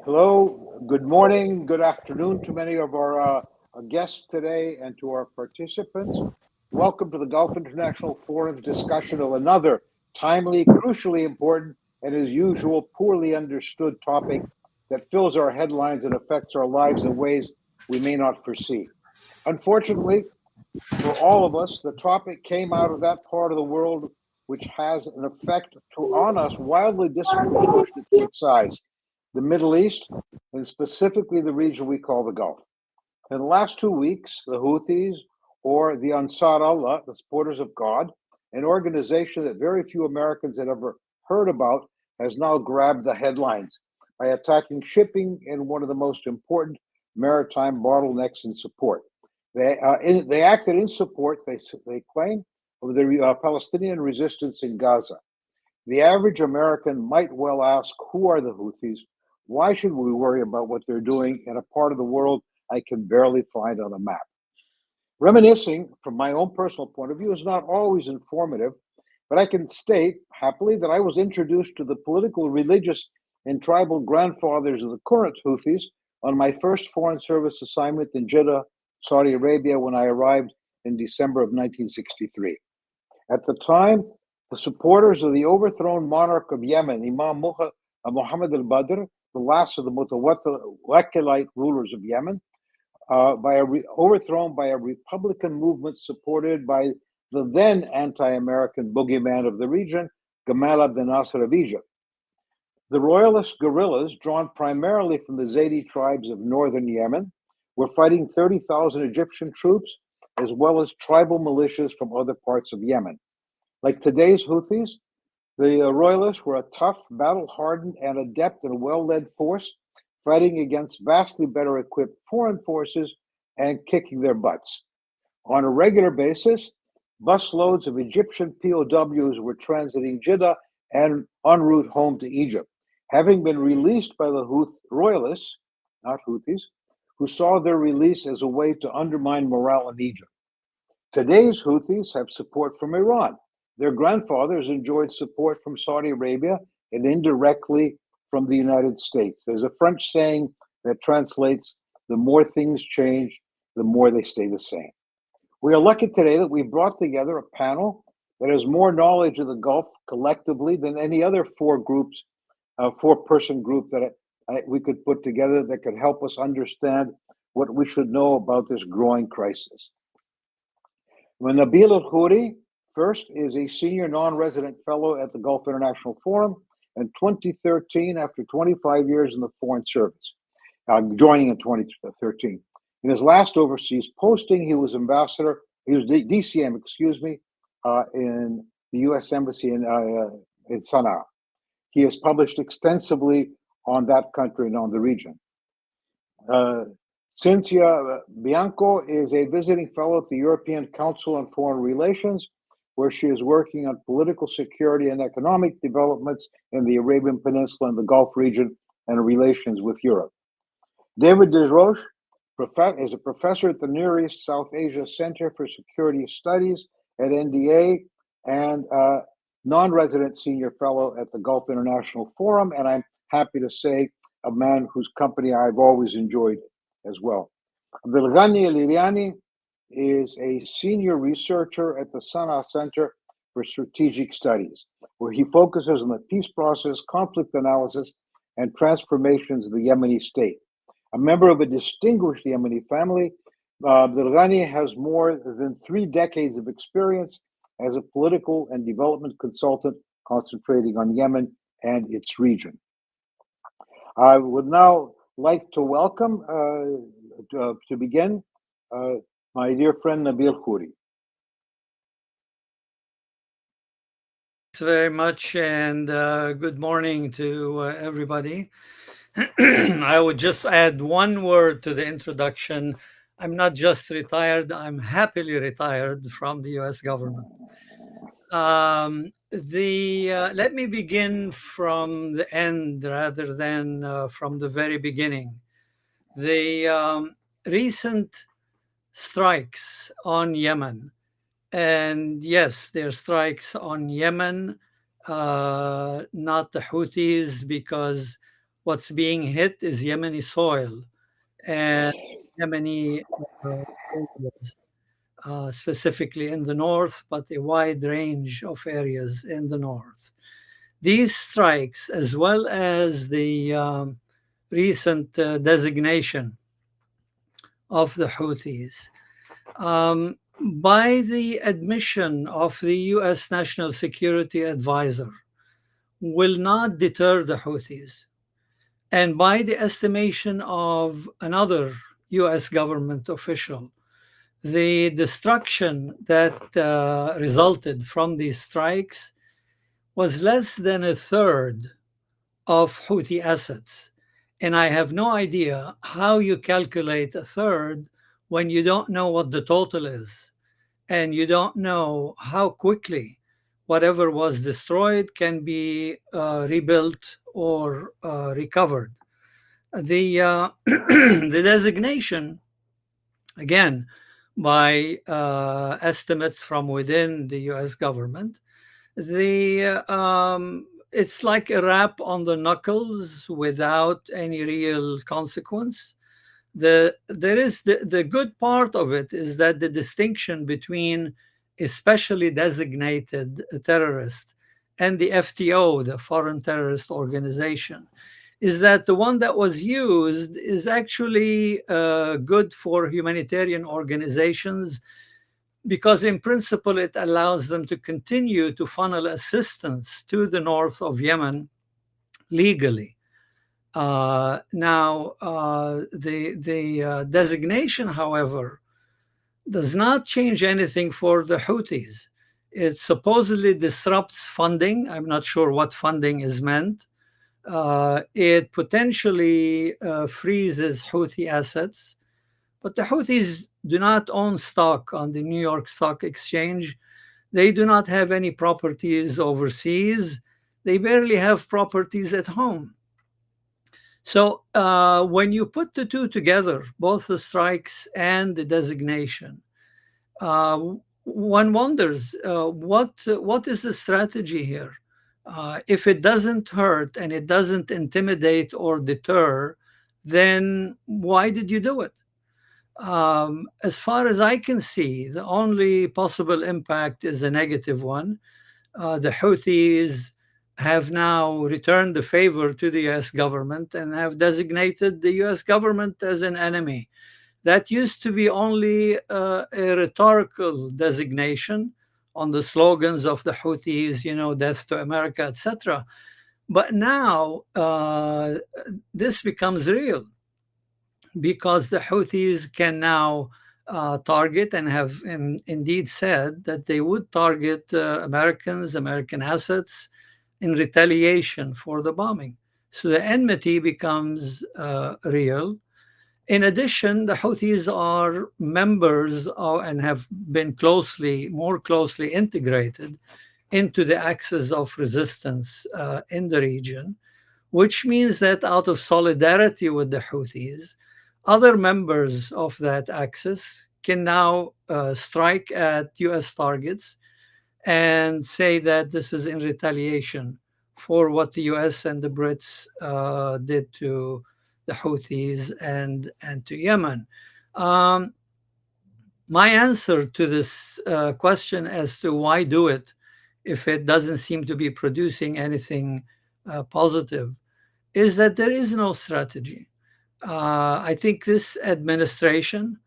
Hello, good morning, good afternoon to many of our guests today and to our participants. Welcome to the Gulf International Forum's discussion of another timely, crucially important, and as usual, poorly understood topic that fills our headlines and affects our lives in ways we may not foresee. Unfortunately, for all of us, the topic came out of that part of the world which has an effect on us wildly disproportionate to its size, the Middle East, and specifically the region we call the Gulf. In the last 2 weeks, the Houthis, or the Ansarullah, the supporters of God, an organization that very few Americans had ever heard about, has now grabbed the headlines by attacking shipping in one of the most important maritime bottlenecks in support. They acted in support, they claim, of the Palestinian resistance in Gaza. The average American might well ask, who are the Houthis? Why should we worry about what they're doing in a part of the world I can barely find on a map? Reminiscing from my own personal point of view is not always informative, but I can state happily that I was introduced to the political, religious, and tribal grandfathers of the current Houthis on my first Foreign Service assignment in Jeddah, Saudi Arabia, when I arrived in December of 1963. At the time, the supporters of the overthrown monarch of Yemen, Imam Muhammad al-Badr, the last of the Mutawakkilite rulers of Yemen, overthrown by a Republican movement supported by the then anti-American boogeyman of the region, Gamal Abdel Nasser of Egypt. The royalist guerrillas, drawn primarily from the Zaidi tribes of northern Yemen, were fighting 30,000 Egyptian troops, as well as tribal militias from other parts of Yemen. Like today's Houthis, the royalists were a tough, battle-hardened, and adept and well-led force, fighting against vastly better equipped foreign forces and kicking their butts. On a regular basis, busloads of Egyptian POWs were transiting Jeddah and en route home to Egypt, having been released by the royalists, not Houthis, who saw their release as a way to undermine morale in Egypt. Today's Houthis have support from Iran. Their grandfathers enjoyed support from Saudi Arabia and indirectly from the United States. There's a French saying that translates, the more things change, the more they stay the same. We are lucky today that we brought together a panel that has more knowledge of the Gulf collectively than any other four-person group that we could put together that could help us understand what we should know about this growing crisis. Nabeel al-Khoury, first, is a senior non-resident fellow at the Gulf International Forum, in 2013, after 25 years in the Foreign Service, joining in 2013. In his last overseas posting, he was DCM, in the U.S. Embassy in Sana'a. He has published extensively on that country and on the region. Cinzia Bianco is a visiting fellow at the European Council on Foreign Relations, where she is working on political security and economic developments in the Arabian Peninsula and the Gulf region and relations with Europe. David Roches is a professor at the Near East South Asia Center for Security Studies at NDA and non-resident senior fellow at the Gulf International Forum, and I'm happy to say a man whose company I've always enjoyed as well. Abdulghani Al-Iryani is a senior researcher at the Sana'a Center for Strategic Studies, where he focuses on the peace process, conflict analysis, and transformations of the Yemeni state. A member of a distinguished Yemeni family, Abdulghani has more than 3 decades of experience as a political and development consultant concentrating on Yemen and its region. I would now like to welcome, to begin, my dear friend Nabeel Khoury. Thanks very much, and good morning to everybody. I would just add one word to the introduction. I'm not just retired, I'm happily retired from the US government. Let me begin from the end rather than from the very beginning. The recent strikes on Yemen, and yes, there are strikes on Yemen, not the Houthis, because what's being hit is Yemeni soil and Yemeni areas, specifically in the north, but a wide range of areas in the north. These strikes, as well as the recent designation of the Houthis, by the admission of the U.S. National Security Advisor, will not deter the Houthis. And by the estimation of another U.S. government official, the destruction that resulted from these strikes was less than a third of Houthi assets. And I have no idea how you calculate a third when you don't know what the total is and you don't know how quickly whatever was destroyed can be rebuilt or recovered. The designation, again, by estimates from within the U.S. government, it's like a rap on the knuckles without any real consequence. The good part of it is that the distinction between a specially designated terrorist and the FTO, the Foreign Terrorist Organization, is that the one that was used is actually good for humanitarian organizations because in principle it allows them to continue to funnel assistance to the north of Yemen legally. The designation, however, does not change anything for the Houthis. It supposedly disrupts funding. I'm not sure what funding is meant. It potentially freezes Houthi assets. But the Houthis do not own stock on the New York Stock Exchange. They do not have any properties overseas. They barely have properties at home. So when you put the two together, both the strikes and the designation, one wonders what is the strategy here? If it doesn't hurt and it doesn't intimidate or deter, then why did you do it? As far as I can see, the only possible impact is a negative one. The Houthis have now returned the favor to the US government and have designated the US government as an enemy. That used to be only a rhetorical designation on the slogans of the Houthis, death to America, etc. But now this becomes real, because the Houthis can now target and have indeed said that they would target American assets in retaliation for the bombing. So the enmity becomes real. In addition, the Houthis are members and have been more closely integrated into the axis of resistance in the region, which means that out of solidarity with the Houthis, other members of that axis can now strike at US targets and say that this is in retaliation for what the US and the Brits did to the Houthis and to Yemen. My answer to this question as to why do it if it doesn't seem to be producing anything positive is that there is no strategy. I think this administration,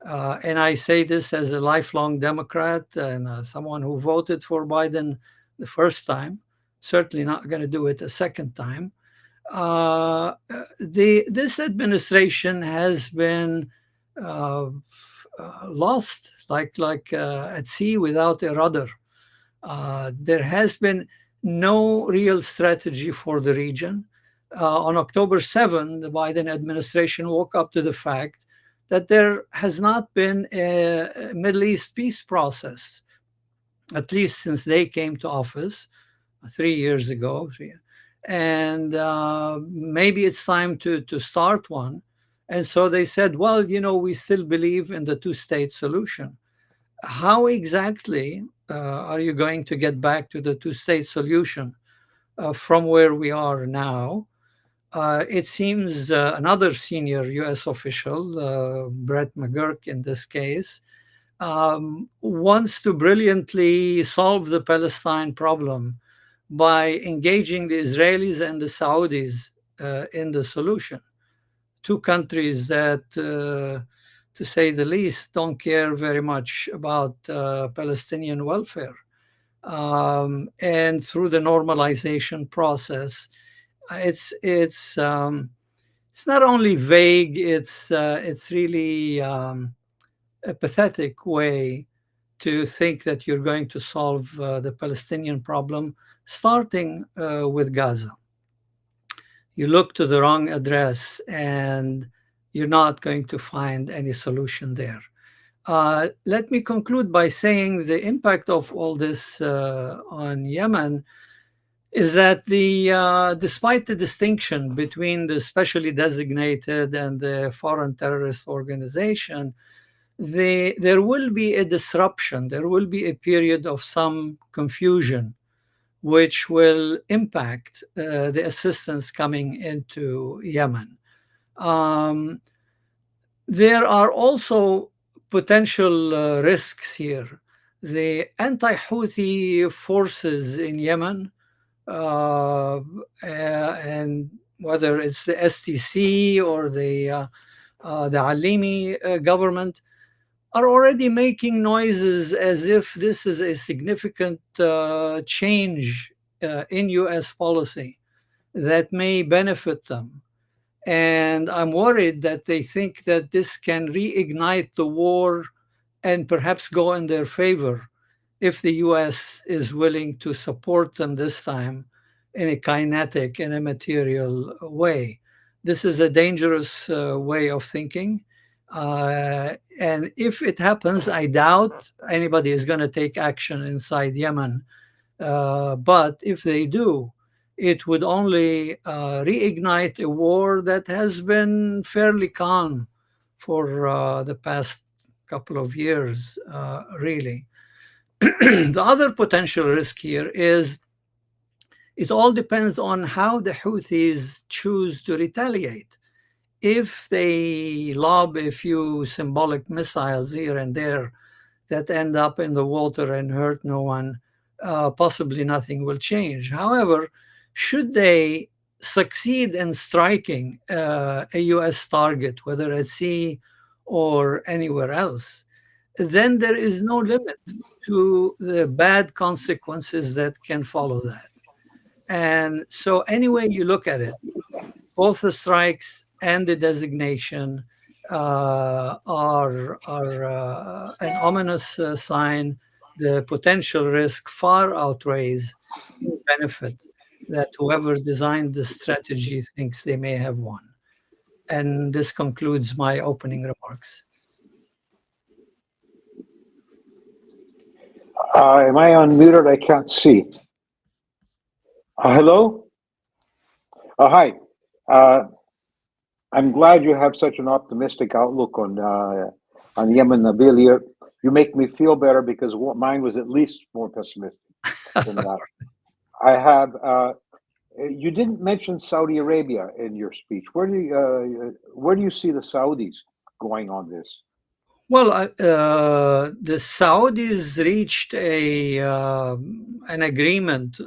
and I say this as a lifelong Democrat and someone who voted for Biden the first time, certainly not going to do it a second time. This administration has been lost, like at sea without a rudder. There has been no real strategy for the region. On October 7, the Biden administration woke up to the fact that there has not been a Middle East peace process, at least since they came to office 3 years ago. And maybe it's time to start one. And so they said, well, we still believe in the two-state solution. How exactly are you going to get back to the two-state solution from where we are now? It seems another senior U.S. official, Brett McGurk in this case, wants to brilliantly solve the Palestine problem by engaging the Israelis and the Saudis in the solution. Two countries that, to say the least, don't care very much about Palestinian welfare. And through the normalization process, it's not only vague; it's really a pathetic way to think that you're going to solve the Palestinian problem, starting with Gaza. You look to the wrong address, and you're not going to find any solution there. Let me conclude by saying the impact of all this on Yemen is that despite the distinction between the specially designated and the foreign terrorist organization, there will be a disruption. There will be a period of some confusion, which will impact the assistance coming into Yemen. There are also potential risks here. The anti-Houthi forces in Yemen, and whether it's the STC or the Alimi government, are already making noises as if this is a significant change in U.S. policy that may benefit them. And I'm worried that they think that this can reignite the war and perhaps go in their favor if the U.S. is willing to support them this time in a kinetic and a material way. This is a dangerous way of thinking. And if it happens, I doubt anybody is going to take action inside Yemen. But if they do, it would only reignite a war that has been fairly calm for the past couple of years, really. The other potential risk here is it all depends on how the Houthis choose to retaliate. If they lob a few symbolic missiles here and there that end up in the water and hurt no one, possibly nothing will change. However, should they succeed in striking a U.S. target, whether at sea or anywhere else, then there is no limit to the bad consequences that can follow that. And so, any way you look at it, both the strikes and the designation are an ominous sign. The potential risk far outweighs the benefit that whoever designed the strategy thinks they may have won. And this concludes my opening remarks. Am I unmuted? I can't see. Hello? Hi. I'm glad you have such an optimistic outlook on Yemen, Nabeel. You make me feel better because mine was at least more pessimistic than that. I have. You didn't mention Saudi Arabia in your speech. Where do you see the Saudis going on this? Well, the Saudis reached an agreement,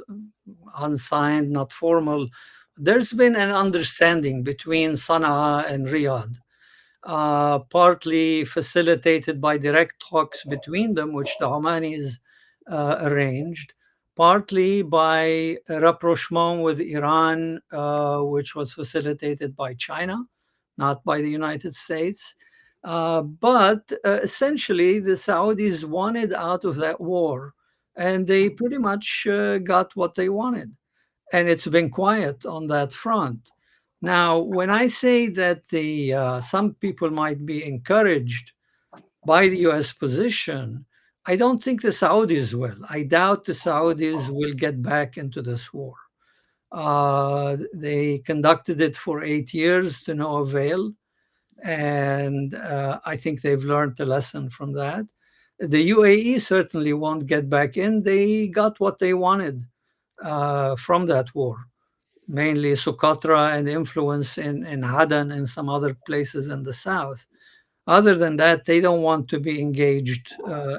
unsigned, not formal. There's been an understanding between Sana'a and Riyadh, partly facilitated by direct talks between them, which the Omanis arranged, partly by a rapprochement with Iran, which was facilitated by China, not by the United States. But essentially, the Saudis wanted out of that war, and they pretty much got what they wanted. And it's been quiet on that front. Now, when I say that some people might be encouraged by the U.S. position, I don't think the Saudis will. I doubt the Saudis will get back into this war. They conducted it for 8 years to no avail. And I think they've learned a lesson from that. The UAE certainly won't get back in. They got what they wanted from that war. mainly Socotra and influence in Aden and some other places in the south. Other than that, they don't want to be engaged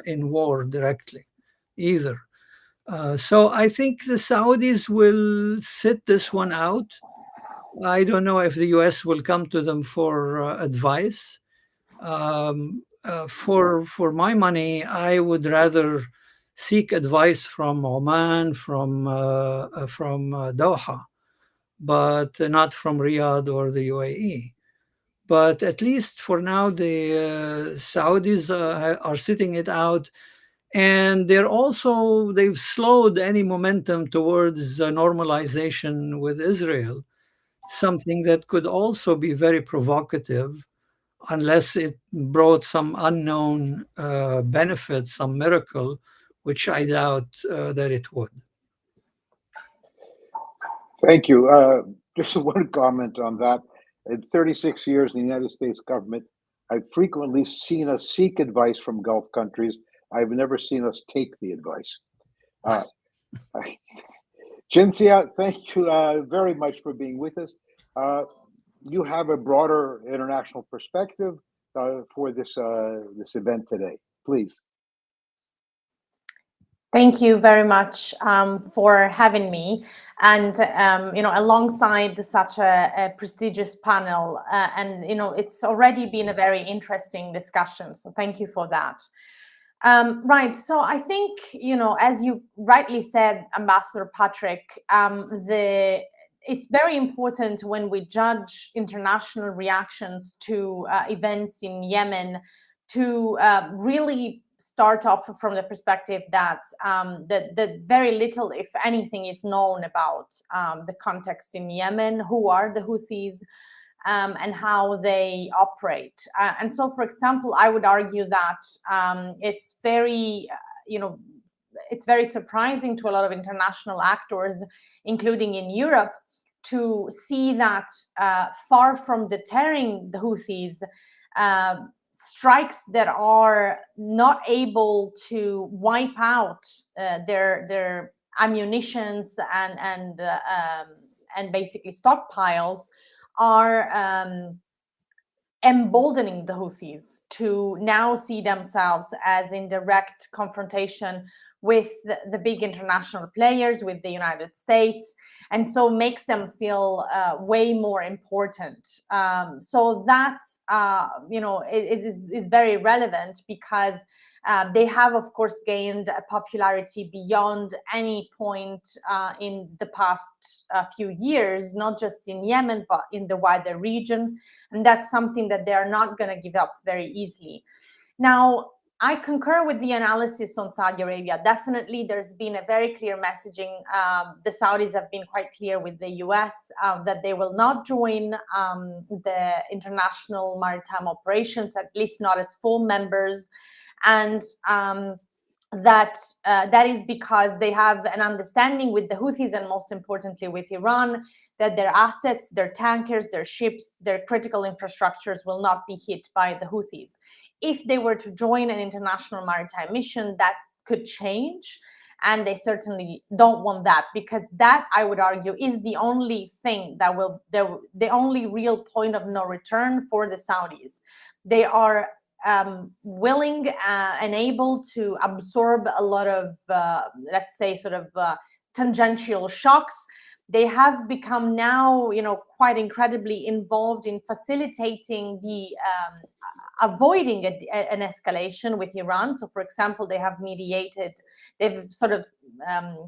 in war directly either. So I think the Saudis will sit this one out. I don't know if the US will come to them for advice. For my money, I would rather seek advice from Oman, from Doha, but not from Riyadh or the UAE. But at least for now, the Saudis are sitting it out, and they've slowed any momentum towards normalization with Israel, something that could also be very provocative unless it brought some unknown benefit, some miracle, which I doubt that it would. Thank you. Just one comment on that. In 36 years in the United States government, I've frequently seen us seek advice from Gulf countries. I've never seen us take the advice. Cinzia, thank you very much for being with us. You have a broader international perspective for this event today. Please. Thank you very much for having me, and alongside such a prestigious panel. And it's already been a very interesting discussion. So thank you for that. Right. So I think as you rightly said, Ambassador Patrick, it's very important when we judge international reactions to events in Yemen to really start off from the perspective that that very little, if anything, is known about the context in Yemen, who are the Houthis, and how they operate. And so, for example, I would argue that it's very, it's very surprising to a lot of international actors, including in Europe, to see that far from deterring the Houthis, strikes that are not able to wipe out their ammunitions and basically stockpiles are emboldening the Houthis to now see themselves as in direct confrontation with the big international players, with the United States, and so makes them feel way more important. So that is very relevant because they have, of course, gained a popularity beyond any point in the past few years, not just in Yemen, but in the wider region. And that's something that they are not going to give up very easily. Now, I concur with the analysis on Saudi Arabia. Definitely, there's been a very clear messaging. The Saudis have been quite clear with the US that they will not join the international maritime operations, at least not as full members. And that is because they have an understanding with the Houthis, and most importantly with Iran, that their assets, their tankers, their ships, their critical infrastructures will not be hit by the Houthis. If they were to join an international maritime mission, that could change. And they certainly don't want that, because that, I would argue, is the only thing that will, the only real point of no return for the Saudis. They are willing and able to absorb a lot of, let's say, sort of tangential shocks. They have become now, quite incredibly involved in facilitating the avoiding an escalation with Iran. So, for example, they have mediated, they've sort of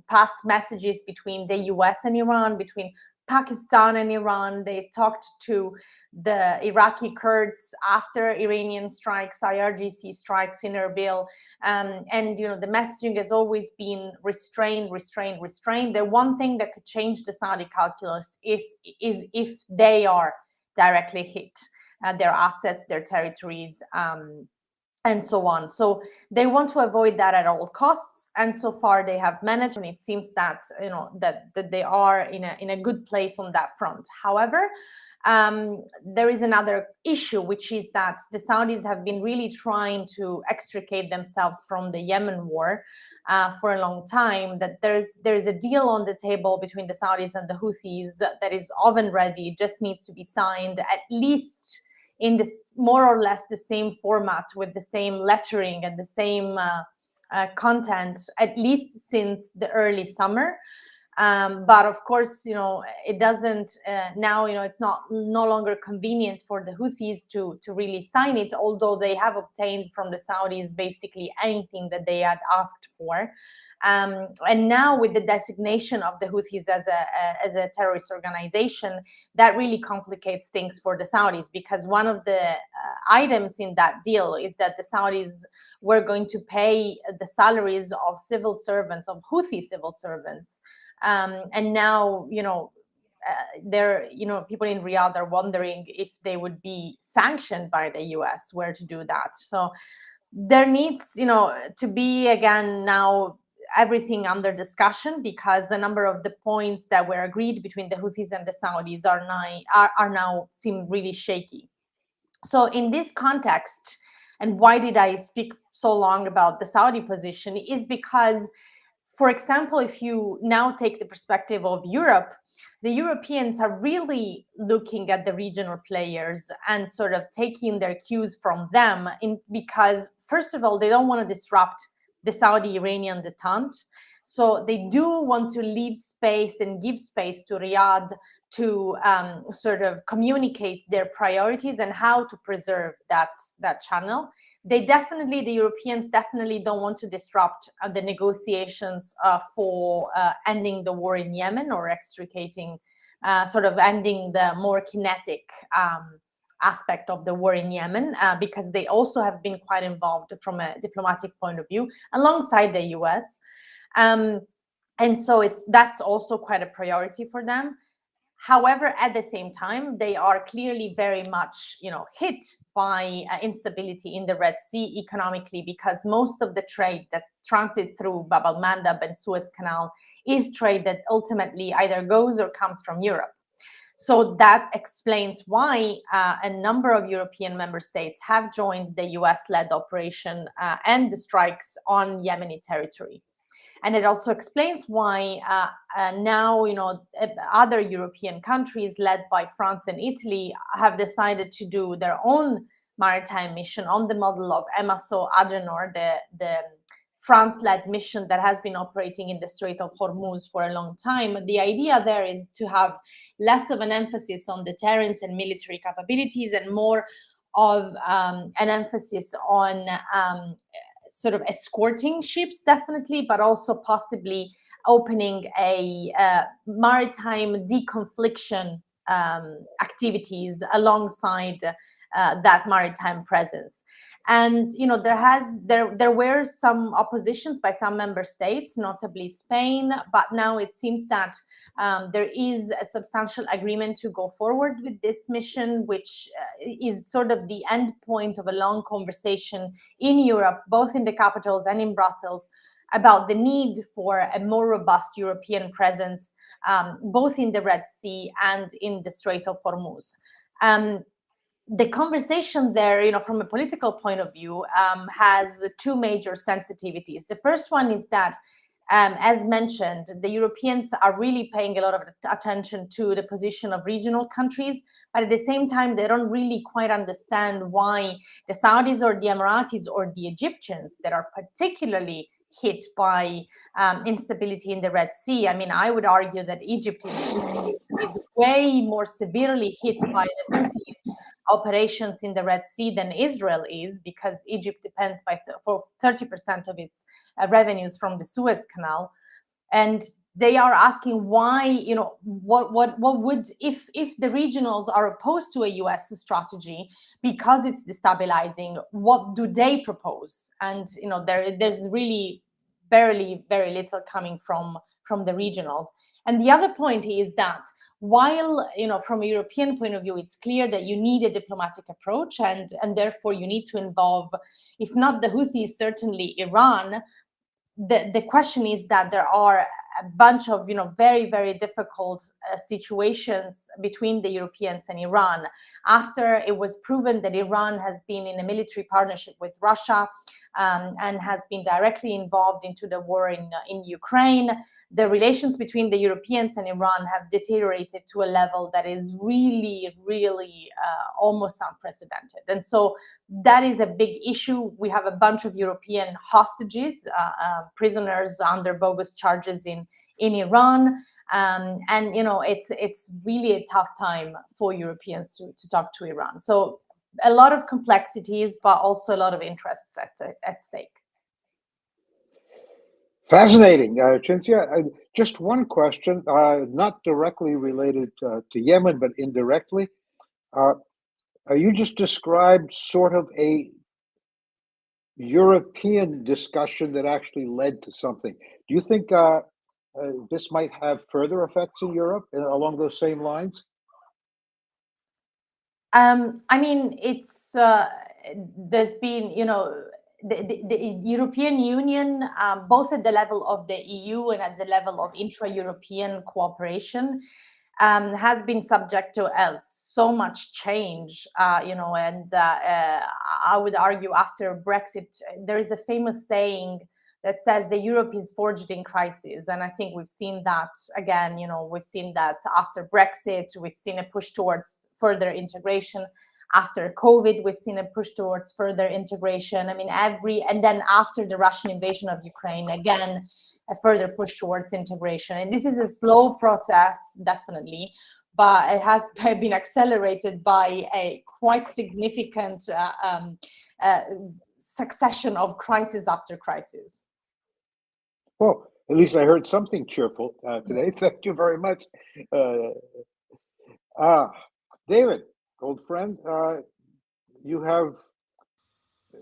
passed messages between the US and Iran, between Pakistan and Iran. They talked to the Iraqi Kurds after Iranian strikes, IRGC strikes in Erbil. And, the messaging has always been restrain, restrain, restrain. The one thing that could change the Saudi calculus is if they are directly hit, their assets, their territories, and so on. So they want to avoid that at all costs, and so far they have managed, and it seems that that they are in a good place on that front. However, there is another issue, which is that the Saudis have been really trying to extricate themselves from the Yemen war for a long time. That there's a deal on the table between the Saudis and the Houthis that is oven ready, just needs to be signed, at least in this more or less the same format, with the same lettering and the same content, at least since the early summer. But of course, it doesn't now. It's no longer convenient for the Houthis to really sign it, although they have obtained from the Saudis basically anything that they had asked for. And now with the designation of the Houthis as a terrorist organization, that really complicates things for the Saudis, because one of the items in that deal is that the Saudis were going to pay the salaries of civil servants, of Houthi civil servants. And now, people in Riyadh are wondering if they would be sanctioned by the US were to do that. So there needs, to be, again, now everything under discussion, because a number of the points that were agreed between the Houthis and the Saudis are now seem really shaky. So in this context, and why did I speak so long about the Saudi position, is because, for example, if you now take the perspective of Europe, the Europeans are really looking at the regional players and sort of taking their cues from them, because, first of all, they don't want to disrupt the Saudi-Iranian detente. So they do want to leave space and give space to Riyadh to sort of communicate their priorities and how to preserve that channel. The Europeans definitely don't want to disrupt the negotiations for ending the war in Yemen, or extricating, sort of ending the more kinetic aspect of the war in Yemen, because they also have been quite involved from a diplomatic point of view alongside the US. And so that's also quite a priority for them. However, at the same time, they are clearly very much, hit by instability in the Red Sea economically, because most of the trade that transits through Bab-el-Mandeb and Suez Canal is trade that ultimately either goes or comes from Europe. So that explains why a number of European member states have joined the US-led operation and the strikes on Yemeni territory. And it also explains why now, other European countries led by France and Italy have decided to do their own maritime mission on the model of EMASO Agenor, the France-led mission that has been operating in the Strait of Hormuz for a long time. The idea there is to have less of an emphasis on deterrence and military capabilities, and more of an emphasis on sort of escorting ships, definitely, but also possibly opening a maritime deconfliction activities alongside that maritime presence. And there were some oppositions by some member states, notably Spain, but now it seems that there is a substantial agreement to go forward with this mission, which is sort of the end point of a long conversation in Europe, both in the capitals and in Brussels, about the need for a more robust European presence, both in the Red Sea and in the Strait of Hormuz. The conversation there, from a political point of view, has two major sensitivities. The first one is that, as mentioned, the Europeans are really paying a lot of attention to the position of regional countries, but at the same time, they don't really quite understand why the Saudis or the Emiratis or the Egyptians, that are particularly hit by instability in the Red Sea. I mean, I would argue that Egypt is way more severely hit by the Houthis operations in the Red Sea than Israel is, because Egypt depends for 30% of its revenues from the Suez Canal. And they are asking why, what would, if the regionals are opposed to a US strategy because it's destabilizing, what do they propose? And there's really very little coming from the regionals. And the other point is that while, from a European point of view, it's clear that you need a diplomatic approach, and therefore you need to involve, if not the Houthis, certainly Iran. The question is that there are a bunch of very, very difficult situations between the Europeans and Iran. After it was proven that Iran has been in a military partnership with Russia and has been directly involved into the war in Ukraine, the relations between the Europeans and Iran have deteriorated to a level that is really, really almost unprecedented. And so that is a big issue. We have a bunch of European hostages, prisoners under bogus charges in Iran. And it's really a tough time for Europeans to talk to Iran. So a lot of complexities, but also a lot of interests at stake. Fascinating, Cinzia. Just one question, not directly related to Yemen, but indirectly. You just described sort of a European discussion that actually led to something. Do you think this might have further effects in Europe along those same lines? I mean, it's there's been, the European Union, both at the level of the EU and at the level of intra-European cooperation, has been subject to so much change, and I would argue after Brexit, there is a famous saying that says that Europe is forged in crisis. And I think we've seen that again, we've seen that after Brexit, we've seen a push towards further integration. After COVID, we've seen a push towards further integration. I mean, and then after the Russian invasion of Ukraine, again, a further push towards integration. And this is a slow process, definitely, but it has been accelerated by a quite significant succession of crisis after crisis. Well, at least I heard something cheerful today. Thank you very much. David, old friend, you have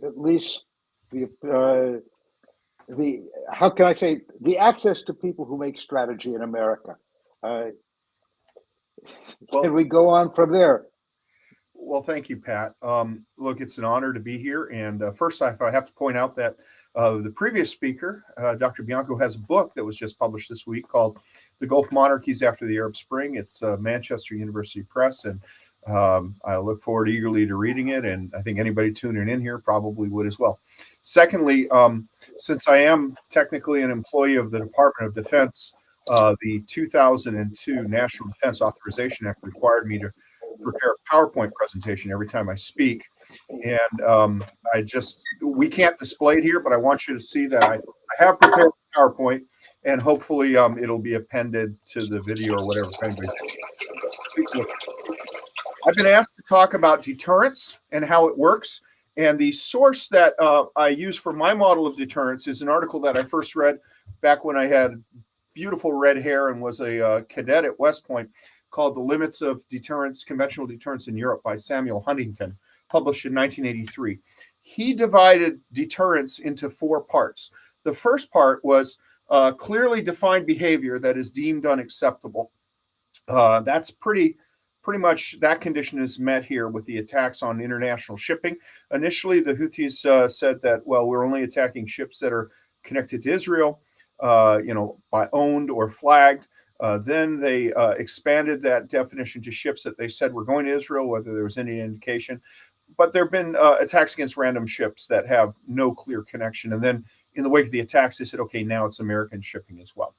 at least the how can I say, the access to people who make strategy in America. Can we go on from there? Well, thank you, Pat. Look, it's an honor to be here. And first off, I have to point out that the previous speaker, Dr. Bianco, has a book that was just published this week called The Gulf Monarchies After the Arab Spring. It's Manchester University Press, and I look forward eagerly to reading it. And I think anybody tuning in here probably would as well. Secondly, since I am technically an employee of the Department of Defense, the 2002 National Defense Authorization Act required me to prepare a PowerPoint presentation every time I speak. And we can't display it here, but I want you to see that I have prepared a PowerPoint, and hopefully it'll be appended to the video or whatever. I've been asked to talk about deterrence and how it works. And the source that I use for my model of deterrence is an article that I first read back when I had beautiful red hair and was a cadet at West Point, called The Limits of Deterrence, Conventional Deterrence in Europe by Samuel Huntington, published in 1983. He divided deterrence into 4 parts. The first part was clearly defined behavior that is deemed unacceptable. That's pretty much, that condition is met here with the attacks on international shipping. Initially, the Houthis said that, well, we're only attacking ships that are connected to Israel, by owned or flagged. Then they expanded that definition to ships that they said were going to Israel, whether there was any indication. But there have been attacks against random ships that have no clear connection. And then in the wake of the attacks, they said, okay, now it's American shipping as well.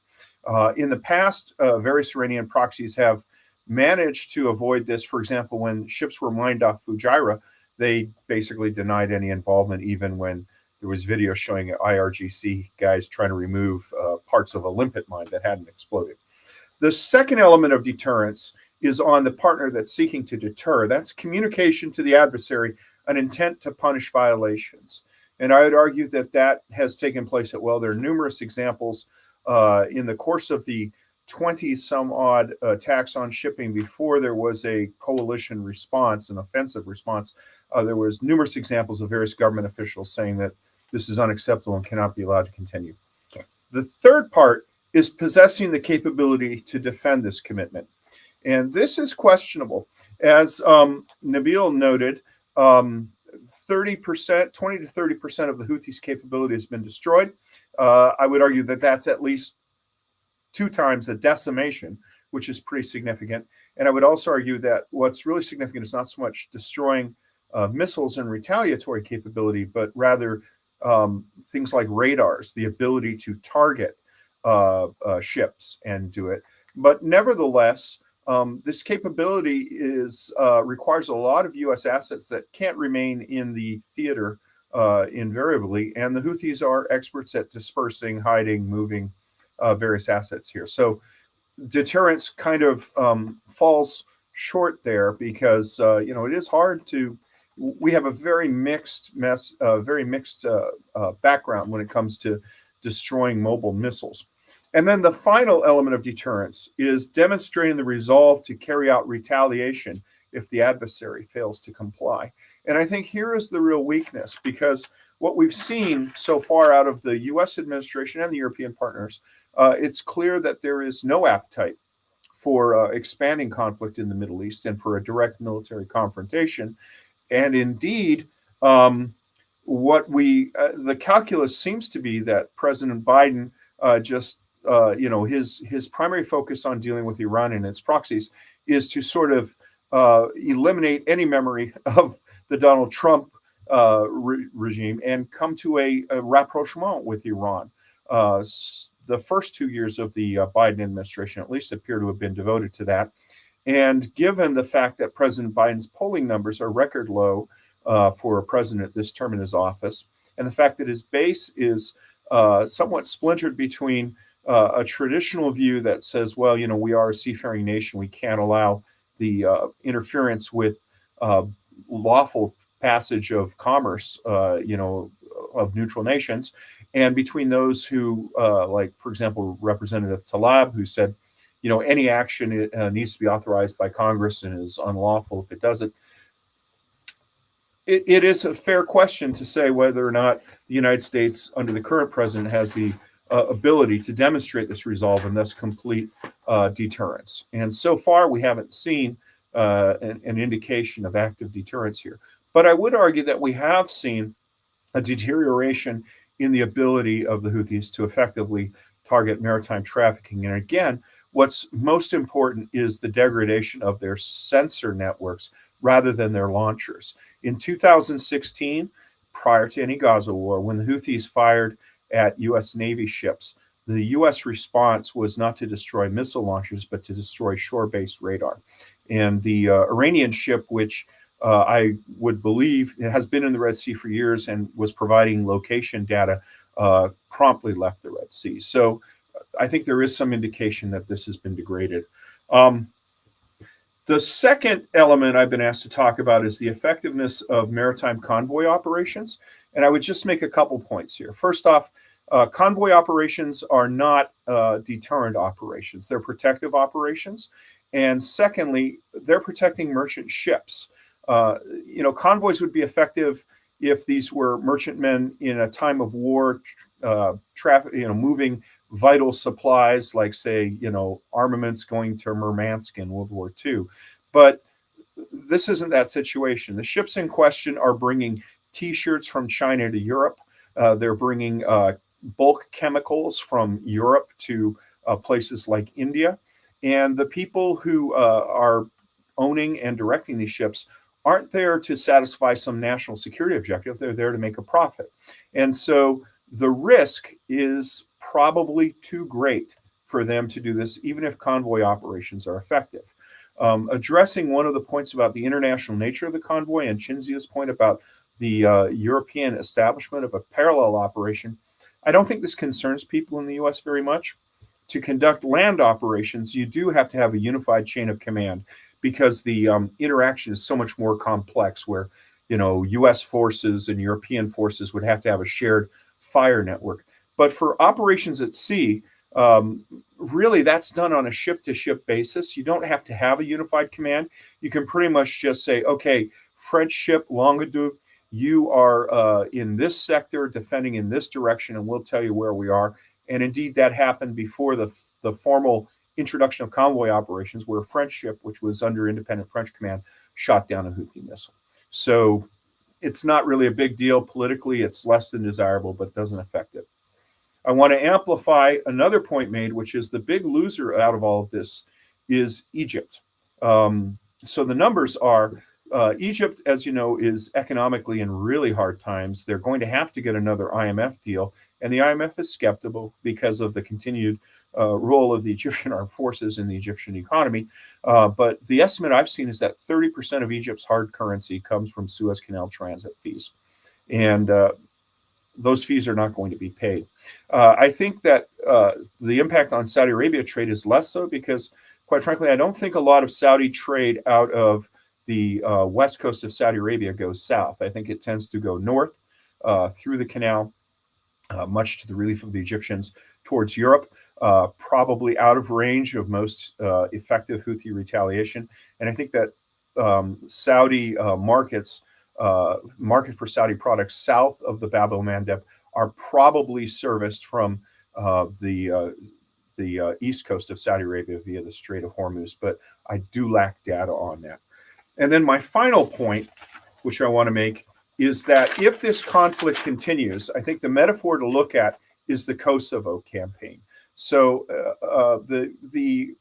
In the past, various Iranian proxies have managed to avoid this. For example, when ships were mined off Fujairah, they basically denied any involvement, even when there was video showing IRGC guys trying to remove parts of a limpet mine that hadn't exploded. The second element of deterrence is on the partner that's seeking to deter. That's communication to the adversary, an intent to punish violations. And I would argue that that has taken place at, well, there are numerous examples in the course of the 20-some-odd attacks on shipping before there was a coalition response, an offensive response. There was numerous examples of various government officials saying that this is unacceptable and cannot be allowed to continue. The third part is possessing the capability to defend this commitment. And this is questionable. As Nabeel noted, 30%, 20 to 30% of the Houthis' capability has been destroyed. I would argue that that's at least 2 times the decimation, which is pretty significant. And I would also argue that what's really significant is not so much destroying missiles and retaliatory capability, but rather things like radars, the ability to target ships and do it. But nevertheless, this capability requires a lot of U.S. assets that can't remain in the theater invariably. And the Houthis are experts at dispersing, hiding, moving various assets here. So deterrence kind of falls short there because it is hard to. We have a very mixed background when it comes to destroying mobile missiles. And then the final element of deterrence is demonstrating the resolve to carry out retaliation if the adversary fails to comply. And I think here is the real weakness, because what we've seen so far out of the U.S. administration and the European partners, it's clear that there is no appetite for expanding conflict in the Middle East and for a direct military confrontation. And indeed, the calculus seems to be that President Biden his primary focus on dealing with Iran and its proxies is to sort of eliminate any memory of the Donald Trump regime and come to a rapprochement with Iran. The first 2 years of the Biden administration, at least, appear to have been devoted to that. And given the fact that President Biden's polling numbers are record low for a president this term in his office, and the fact that his base is somewhat splintered between a traditional view that says, well, we are a seafaring nation, we can't allow the interference with lawful passage of commerce, of neutral nations, and between those who, like, for example, Representative Tlaib, who said, any action needs to be authorized by Congress and is unlawful if it doesn't. It is a fair question to say whether or not the United States, under the current president, has the ability to demonstrate this resolve and thus complete deterrence. And so far, we haven't seen an indication of active deterrence here. But I would argue that we have seen a deterioration in the ability of the Houthis to effectively target maritime trafficking. And again, what's most important is the degradation of their sensor networks rather than their launchers. In 2016, prior to any Gaza war, when the Houthis fired at U.S. Navy ships, the U.S. response was not to destroy missile launchers, but to destroy shore-based radar. And the Iranian ship, which I would believe has been in the Red Sea for years and was providing location data, promptly left the Red Sea. So I think there is some indication that this has been degraded. The second element I've been asked to talk about is the effectiveness of maritime convoy operations. And I would just make a couple points here. First off, convoy operations are not deterrent operations. They're protective operations. And secondly, they're protecting merchant ships. Convoys would be effective if these were merchantmen in a time of war, moving vital supplies like, say, armaments going to Murmansk in World War II. But this isn't that situation. The ships in question are bringing T-shirts from China to Europe. They're bringing bulk chemicals from Europe to places like India. And the people who are owning and directing these ships aren't there to satisfy some national security objective. They're there to make a profit. And so the risk is probably too great for them to do this, even if convoy operations are effective. Addressing one of the points about the international nature of the convoy and Cinzia's point about the European establishment of a parallel operation, I don't think this concerns people in the U.S. very much. To conduct land operations, you do have to have a unified chain of command because the interaction is so much more complex, where U.S. forces and European forces would have to have a shared fire network. But for operations at sea, really that's done on a ship-to-ship basis. You don't have to have a unified command. You can pretty much just say, okay, French ship Languedoc, you are in this sector, defending in this direction, and we'll tell you where we are. And indeed, that happened before the formal introduction of convoy operations where a French ship, which was under independent French command, shot down a Houthi missile. So it's not really a big deal politically. It's less than desirable, but doesn't affect it. I want to amplify another point made, which is the big loser out of all of this is Egypt. So the numbers are Egypt, as you know, is economically in really hard times. They're going to have to get another IMF deal, and the IMF is skeptical because of the continued role of the Egyptian armed forces in the Egyptian economy. But the estimate I've seen is that 30% of Egypt's hard currency comes from Suez Canal transit fees. And those fees are not going to be paid. I think that the impact on Saudi Arabia trade is less so because, quite frankly, I don't think a lot of Saudi trade out of the west coast of Saudi Arabia goes south. I think it tends to go north through the canal, much to the relief of the Egyptians, towards Europe, probably out of range of most effective Houthi retaliation. And I think that Saudi market for Saudi products south of the Bab-el-Mandeb are probably serviced from the east coast of Saudi Arabia via the Strait of Hormuz, but I do lack data on that. And then my final point, which I want to make, is that if this conflict continues, I think the metaphor to look at is the Kosovo campaign. So the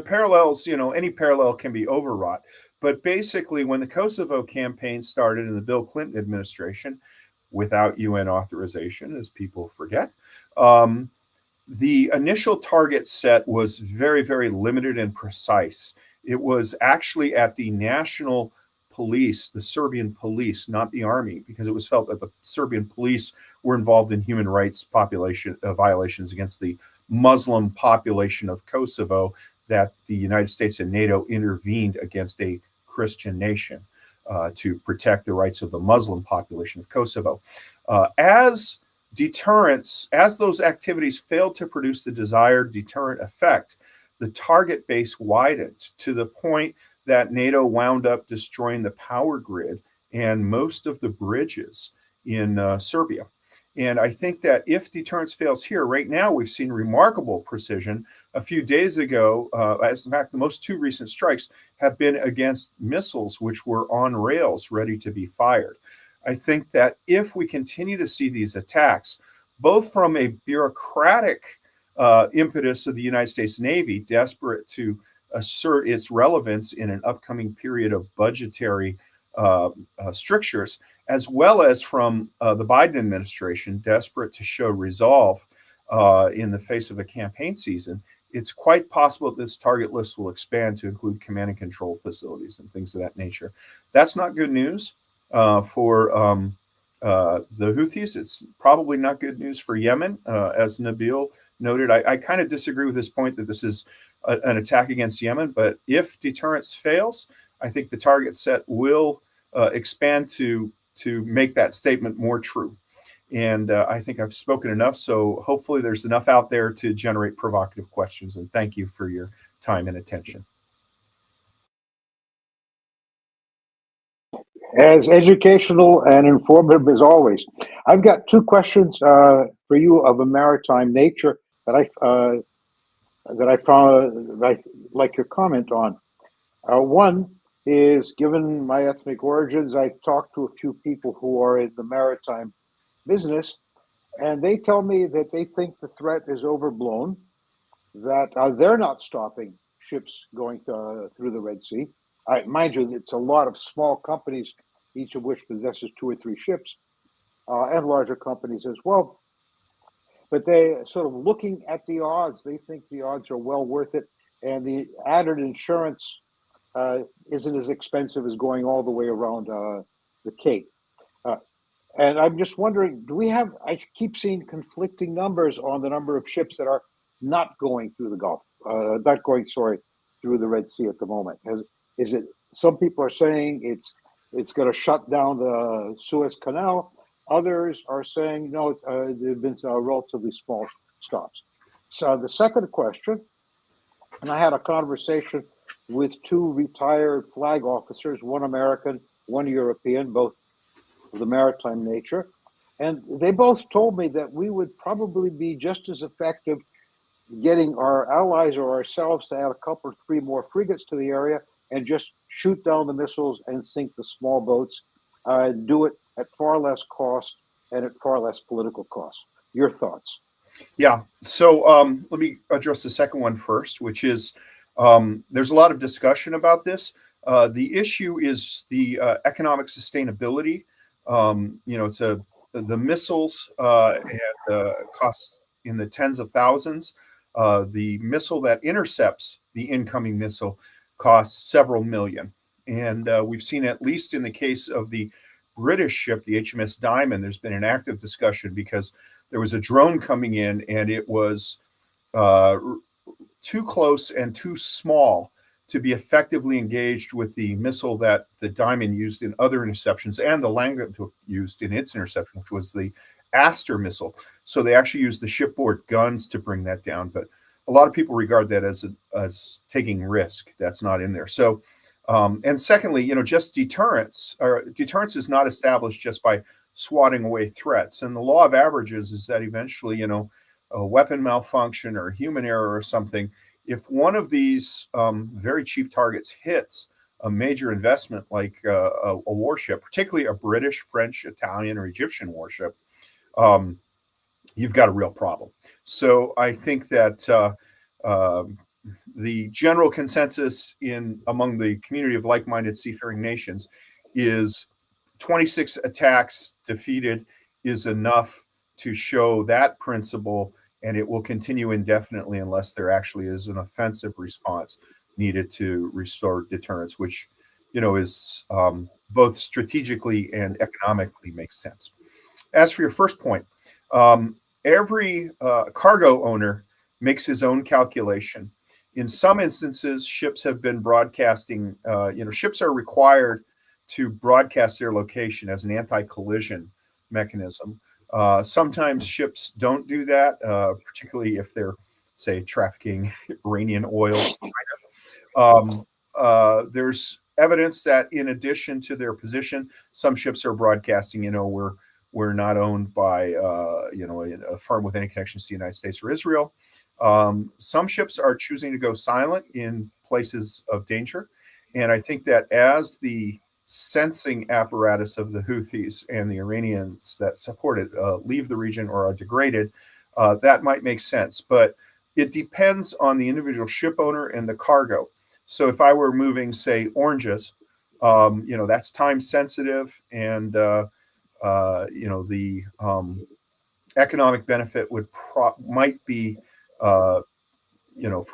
parallels, any parallel can be overwrought. But basically, when the Kosovo campaign started in the Bill Clinton administration, without UN authorization, as people forget, the initial target set was very, very limited and precise. It was actually at the national police, the Serbian police, not the army, because it was felt that the Serbian police were involved in human rights violations against the Muslim population of Kosovo, that the United States and NATO intervened against a Christian nation to protect the rights of the Muslim population of Kosovo. As deterrence, as those activities failed to produce the desired deterrent effect, the target base widened to the point that NATO wound up destroying the power grid and most of the bridges in Serbia. And I think that if deterrence fails here, right now we've seen remarkable precision. A few days ago, as a matter of fact, the most two recent strikes have been against missiles which were on rails ready to be fired. I think that if we continue to see these attacks, both from a bureaucratic impetus of the United States Navy, desperate to assert its relevance in an upcoming period of budgetary strictures, as well as from the Biden administration, desperate to show resolve in the face of a campaign season, it's quite possible that this target list will expand to include command and control facilities and things of that nature. That's not good news for the Houthis. It's probably not good news for Yemen, as Nabeel noted. I kind of disagree with this point that this is an attack against Yemen, but if deterrence fails, I think the target set will expand to make that statement more true. And I think I've spoken enough, so hopefully there's enough out there to generate provocative questions. And thank you for your time and attention. As educational and informative as always. I've got two questions for you of a maritime nature that I found that I like your comment on. One is, given my ethnic origins, I've talked to a few people who are in the maritime business, and they tell me that they think the threat is overblown, that they're not stopping ships going through the Red Sea. Mind you, it's a lot of small companies, each of which possesses 2 or 3 ships, and larger companies as well. But they sort of looking at the odds, they think the odds are well worth it, and the added insurance isn't as expensive as going all the way around the Cape. And I'm just wondering, I keep seeing conflicting numbers on the number of ships that are not going through the Gulf, through the Red Sea at the moment. Is it, some people are saying it's going to shut down the Suez Canal. Others are saying, no, there have been relatively small stops. So the second question, and I had a conversation with 2 retired flag officers, one American, one European, both of the maritime nature. And they both told me that we would probably be just as effective getting our allies or ourselves to add a couple or three more frigates to the area and just shoot down the missiles and sink the small boats, do it at far less cost and at far less political cost. Your thoughts? Yeah. So let me address the second one first, which is there's a lot of discussion about this. The issue is the economic sustainability. It's the missiles and costs in the tens of thousands. The missile that intercepts the incoming missile costs several million. And we've seen, at least in the case of the British ship, the HMS Diamond, there's been an active discussion because there was a drone coming in and it was too close and too small to be effectively engaged with the missile that the Diamond used in other interceptions and the Langan used in its interception, which was the Aster missile. So they actually used the shipboard guns to bring that down. But a lot of people regard that as taking risk. That's not in there. So, and secondly, just deterrence. Deterrence is not established just by swatting away threats. And the law of averages is that eventually, a weapon malfunction or human error or something, if one of these very cheap targets hits a major investment like a warship, particularly a British, French, Italian, or Egyptian warship, you've got a real problem. So I think that the general consensus among the community of like-minded seafaring nations is 26 attacks defeated is enough to show that principle, and it will continue indefinitely unless there actually is an offensive response needed to restore deterrence, which is both strategically and economically makes sense. As for your first point, every cargo owner makes his own calculation. In some instances, ships have been broadcasting, ships are required to broadcast their location as an anti-collision mechanism. Sometimes ships don't do that, particularly if they're, say, trafficking Iranian oil. There's evidence that in addition to their position, some ships are broadcasting, we're not owned by, a firm with any connections to the United States or Israel. Some ships are choosing to go silent in places of danger. And I think that as the sensing apparatus of the Houthis and the Iranians that support it leave the region or are degraded, that might make sense. But it depends on the individual ship owner and the cargo. So if I were moving, say, oranges, that's time sensitive, and the economic benefit might be, for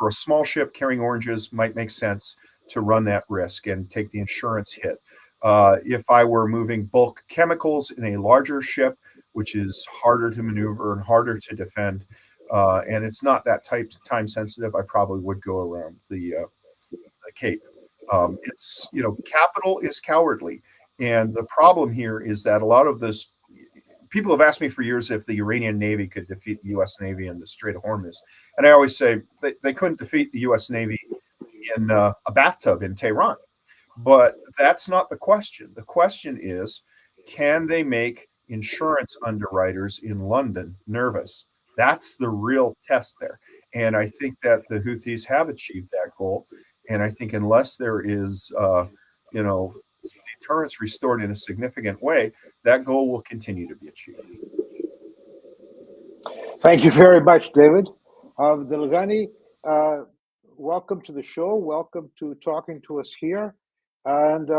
a small ship carrying oranges might make sense to run that risk and take the insurance hit. If I were moving bulk chemicals in a larger ship, which is harder to maneuver and harder to defend, and it's not that time sensitive, I probably would go around the Cape. It's, capital is cowardly. And the problem here is that a lot of this, people have asked me for years if the Iranian Navy could defeat the U.S. Navy in the Strait of Hormuz. And I always say they couldn't defeat the U.S. Navy in a bathtub in Tehran. But that's not the question. The question is, can they make insurance underwriters in London nervous? That's the real test there. And I think that the Houthis have achieved that goal. And I think unless there is, deterrence restored in a significant way, that goal will continue to be achieved. Thank you very much, David. Abdulghani, welcome to the show. Welcome to talking to us here. And,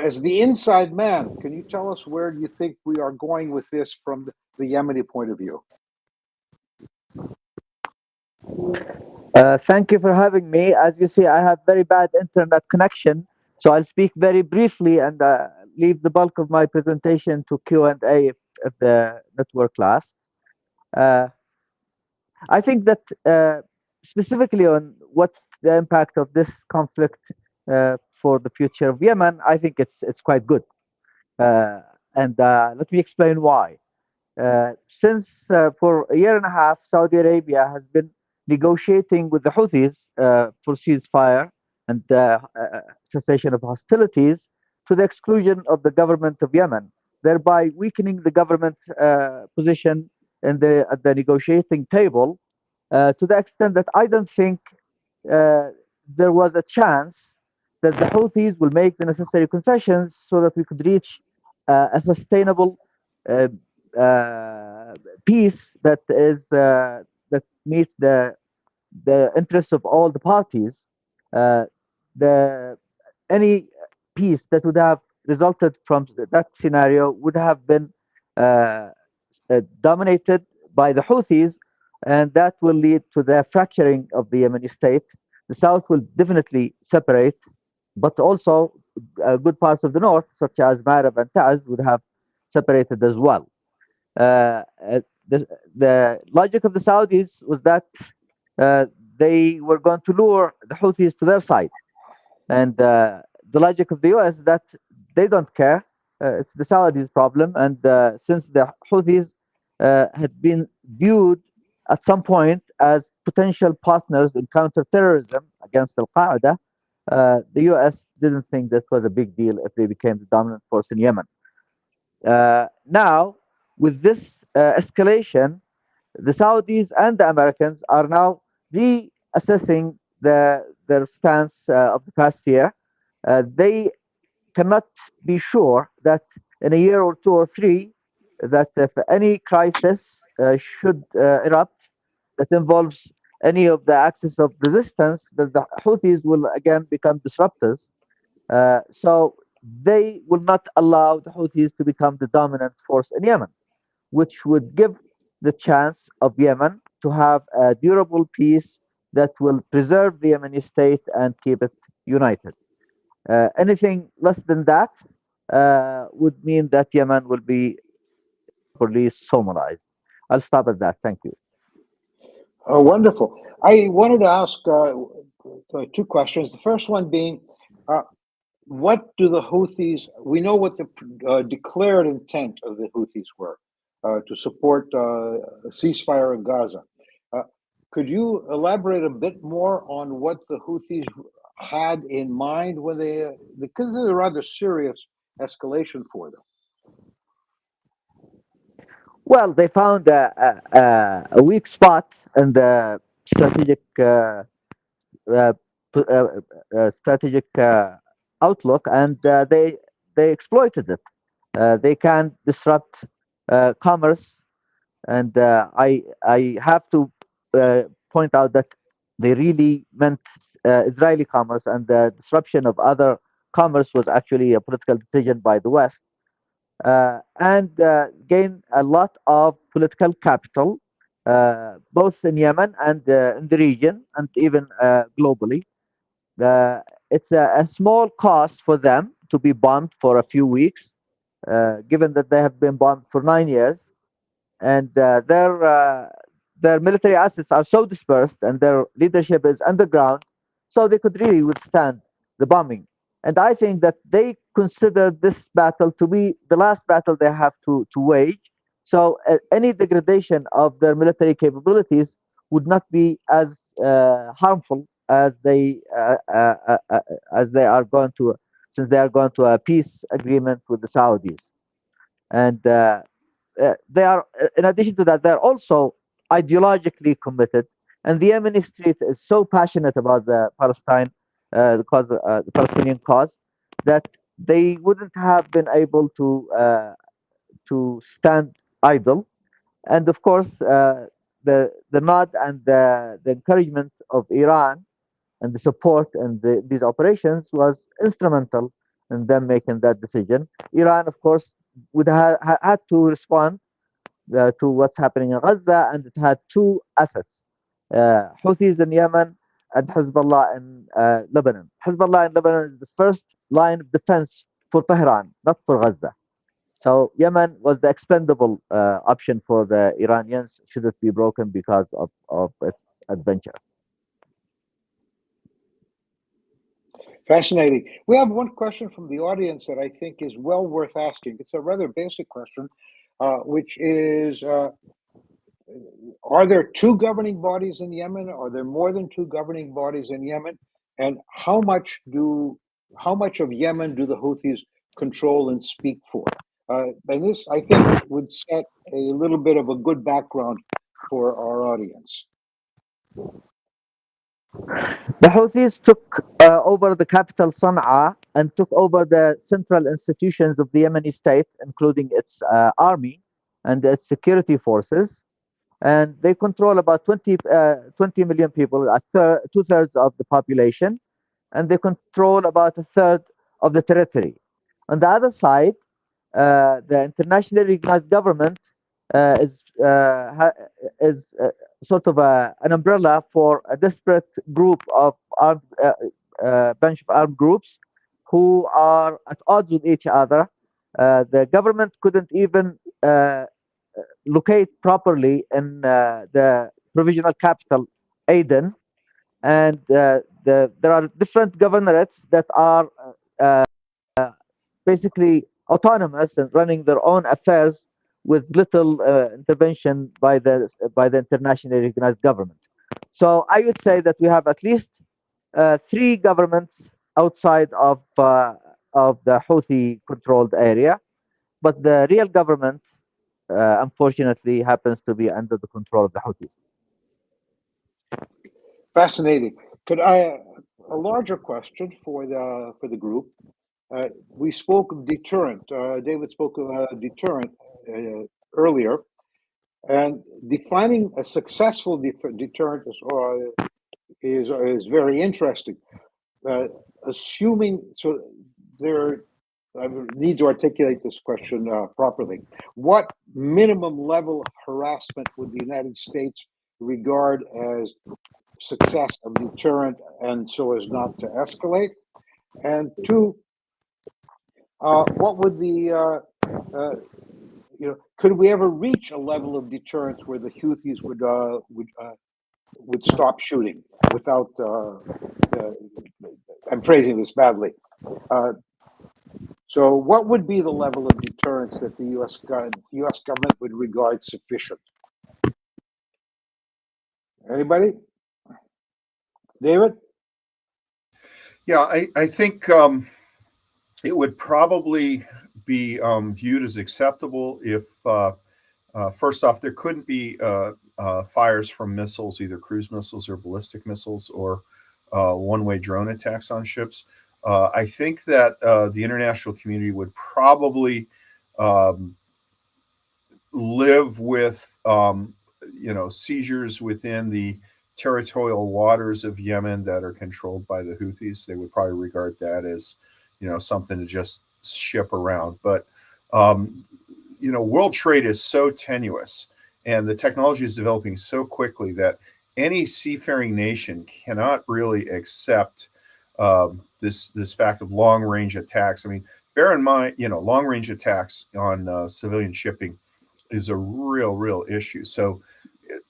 as the inside man, can you tell us where you think we are going with this from the Yemeni point of view? Thank you for having me. As you see, I have very bad internet connection, so I'll speak very briefly and leave the bulk of my presentation to Q&A if the network lasts. I think that specifically on what's the impact of this conflict for the future of Yemen, I think it's quite good. And let me explain why. Since for a year and a half, Saudi Arabia has been negotiating with the Houthis for ceasefire and cessation of hostilities to the exclusion of the government of Yemen, thereby weakening the government's position at the negotiating table, to the extent that I don't think there was a chance that the Houthis will make the necessary concessions so that we could reach a sustainable uh, peace that meets the interests of all the parties. Uh, the any peace that would have resulted from that scenario would have been uh, dominated by the Houthis, and that will lead to the fracturing of the Yemeni state. The south will definitely separate, but also good parts of the north, such as Marib and Taz, would have separated as well. Uh, uh, the logic of the Saudis was that uh, they were going to lure the Houthis to their side, and the logic of the US is that they don't care. It's the Saudis' problem, and since the Houthis had been viewed at some point as potential partners in counterterrorism against Al Qaeda, the US didn't think that was a big deal if they became the dominant force in Yemen. Now, with this escalation, the Saudis and the Americans are now reassessing their stance of the past year. They cannot be sure that in a year or two or three, that if any crisis should erupt that involves any of the axis of resistance, that the Houthis will again become disruptors. So they will not allow the Houthis to become the dominant force in Yemen, which would give the chance of Yemen to have a durable peace that will preserve the Yemeni state and keep it united. Anything less than that would mean that Yemen will be properly Somalized. I'll stop at that. Thank you. Oh, wonderful. I wanted to ask two questions. The first one being, what do the Houthis, we know what the declared intent of the Houthis were, to support a ceasefire in Gaza. Could you elaborate a bit more on what the Houthis had in mind when because it's a rather serious escalation for them? Well, they found a weak spot in the strategic uh, strategic outlook, and they exploited it. They can disrupt commerce, and I have to point out that they really meant Israeli commerce, and the disruption of other commerce was actually a political decision by the West, and gain a lot of political capital, both in Yemen and in the region, and even globally. It's a small cost for them to be bombed for a few weeks, given that they have been bombed for 9 years, and their military assets are so dispersed and their leadership is underground, so they could really withstand the bombing. And I think that they consider this battle to be the last battle they have to wage. So any degradation of their military capabilities would not be as harmful as they are going to, since they are going to a peace agreement with the Saudis. And they are, in addition to that, they're also ideologically committed. And the Yemeni state is so passionate about the the Palestinian cause, that they wouldn't have been able to stand idle. And of course, the nod and the encouragement of Iran and the support and these operations was instrumental in them making that decision. Iran, of course, would have had to respond to what's happening in Gaza, and it had two assets: Houthis in Yemen and Hezbollah in Lebanon. Hezbollah in Lebanon is the first line of defense for Tehran, not for Gaza. So Yemen was the expendable option for the Iranians should it be broken because of its adventure. Fascinating. We have one question from the audience that I think is well worth asking. It's a rather basic question, which is, are there two governing bodies in Yemen? Are there more than two governing bodies in Yemen? And how much of Yemen do the Houthis control and speak for? And this, I think, would set a little bit of a good background for our audience. The Houthis took over the capital Sana'a and took over the central institutions of the Yemeni state, including its army and its security forces. And they control about 20 million people, two-thirds of the population, and they control about a third of the territory. On the other side, the internationally recognized government is sort of an umbrella for a disparate group of bunch of armed groups who are at odds with each other. The government couldn't even locate properly in the provisional capital, Aden, and there are different governorates that are basically autonomous and running their own affairs with little intervention by the internationally recognized government. So I would say that we have at least three governments outside of the Houthi-controlled area, but the real government, unfortunately, happens to be under the control of the Houthis. Fascinating. Could I a larger question for the group? We spoke of deterrent. David spoke of deterrent earlier, and defining a successful deterrent is very interesting. Assuming so, I need to articulate this question properly. What minimum level of harassment would the United States regard as success of deterrent, and so as not to escalate? And two, what would the could we ever reach a level of deterrence where the Houthis would stop shooting without? I'm phrasing this badly. So, what would be the level of deterrence that the U.S. government would regard sufficient? Anybody? David? Yeah, I think it would probably be viewed as acceptable if, first off, there couldn't be fires from missiles, either cruise missiles or ballistic missiles, or one-way drone attacks on ships. I think that the international community would probably live with, seizures within the territorial waters of Yemen that are controlled by the Houthis. They would probably regard that as, something to just ship around. But, world trade is so tenuous, and the technology is developing so quickly that any seafaring nation cannot really accept this fact of long-range attacks. I mean, bear in mind, long-range attacks on civilian shipping is a real issue. So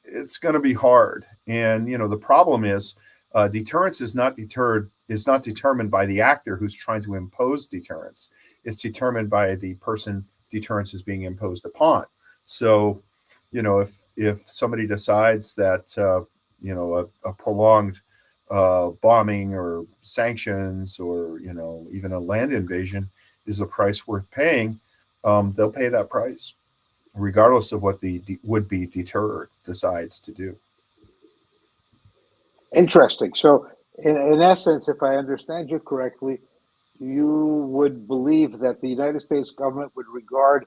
it's going to be hard. And, the problem is deterrence is not determined by the actor who's trying to impose deterrence. It's determined by the person deterrence is being imposed upon. So, if somebody decides that, a prolonged bombing or sanctions or, even a land invasion is a price worth paying, they'll pay that price, regardless of what the would-be deterrent decides to do. Interesting. So, in essence, if I understand you correctly, you would believe that the United States government would regard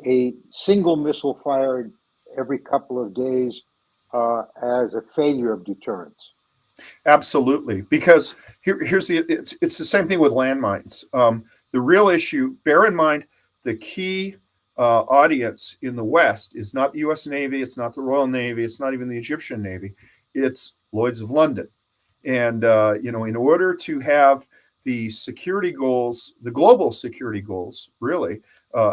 a single missile fired every couple of days as a failure of deterrence. Absolutely, because it's the same thing with landmines. The real issue, bear in mind, the key audience in the West is not the U.S. Navy, it's not the Royal Navy, it's not even the Egyptian Navy, it's Lloyd's of London. And in order to have the security goals, the global security goals, really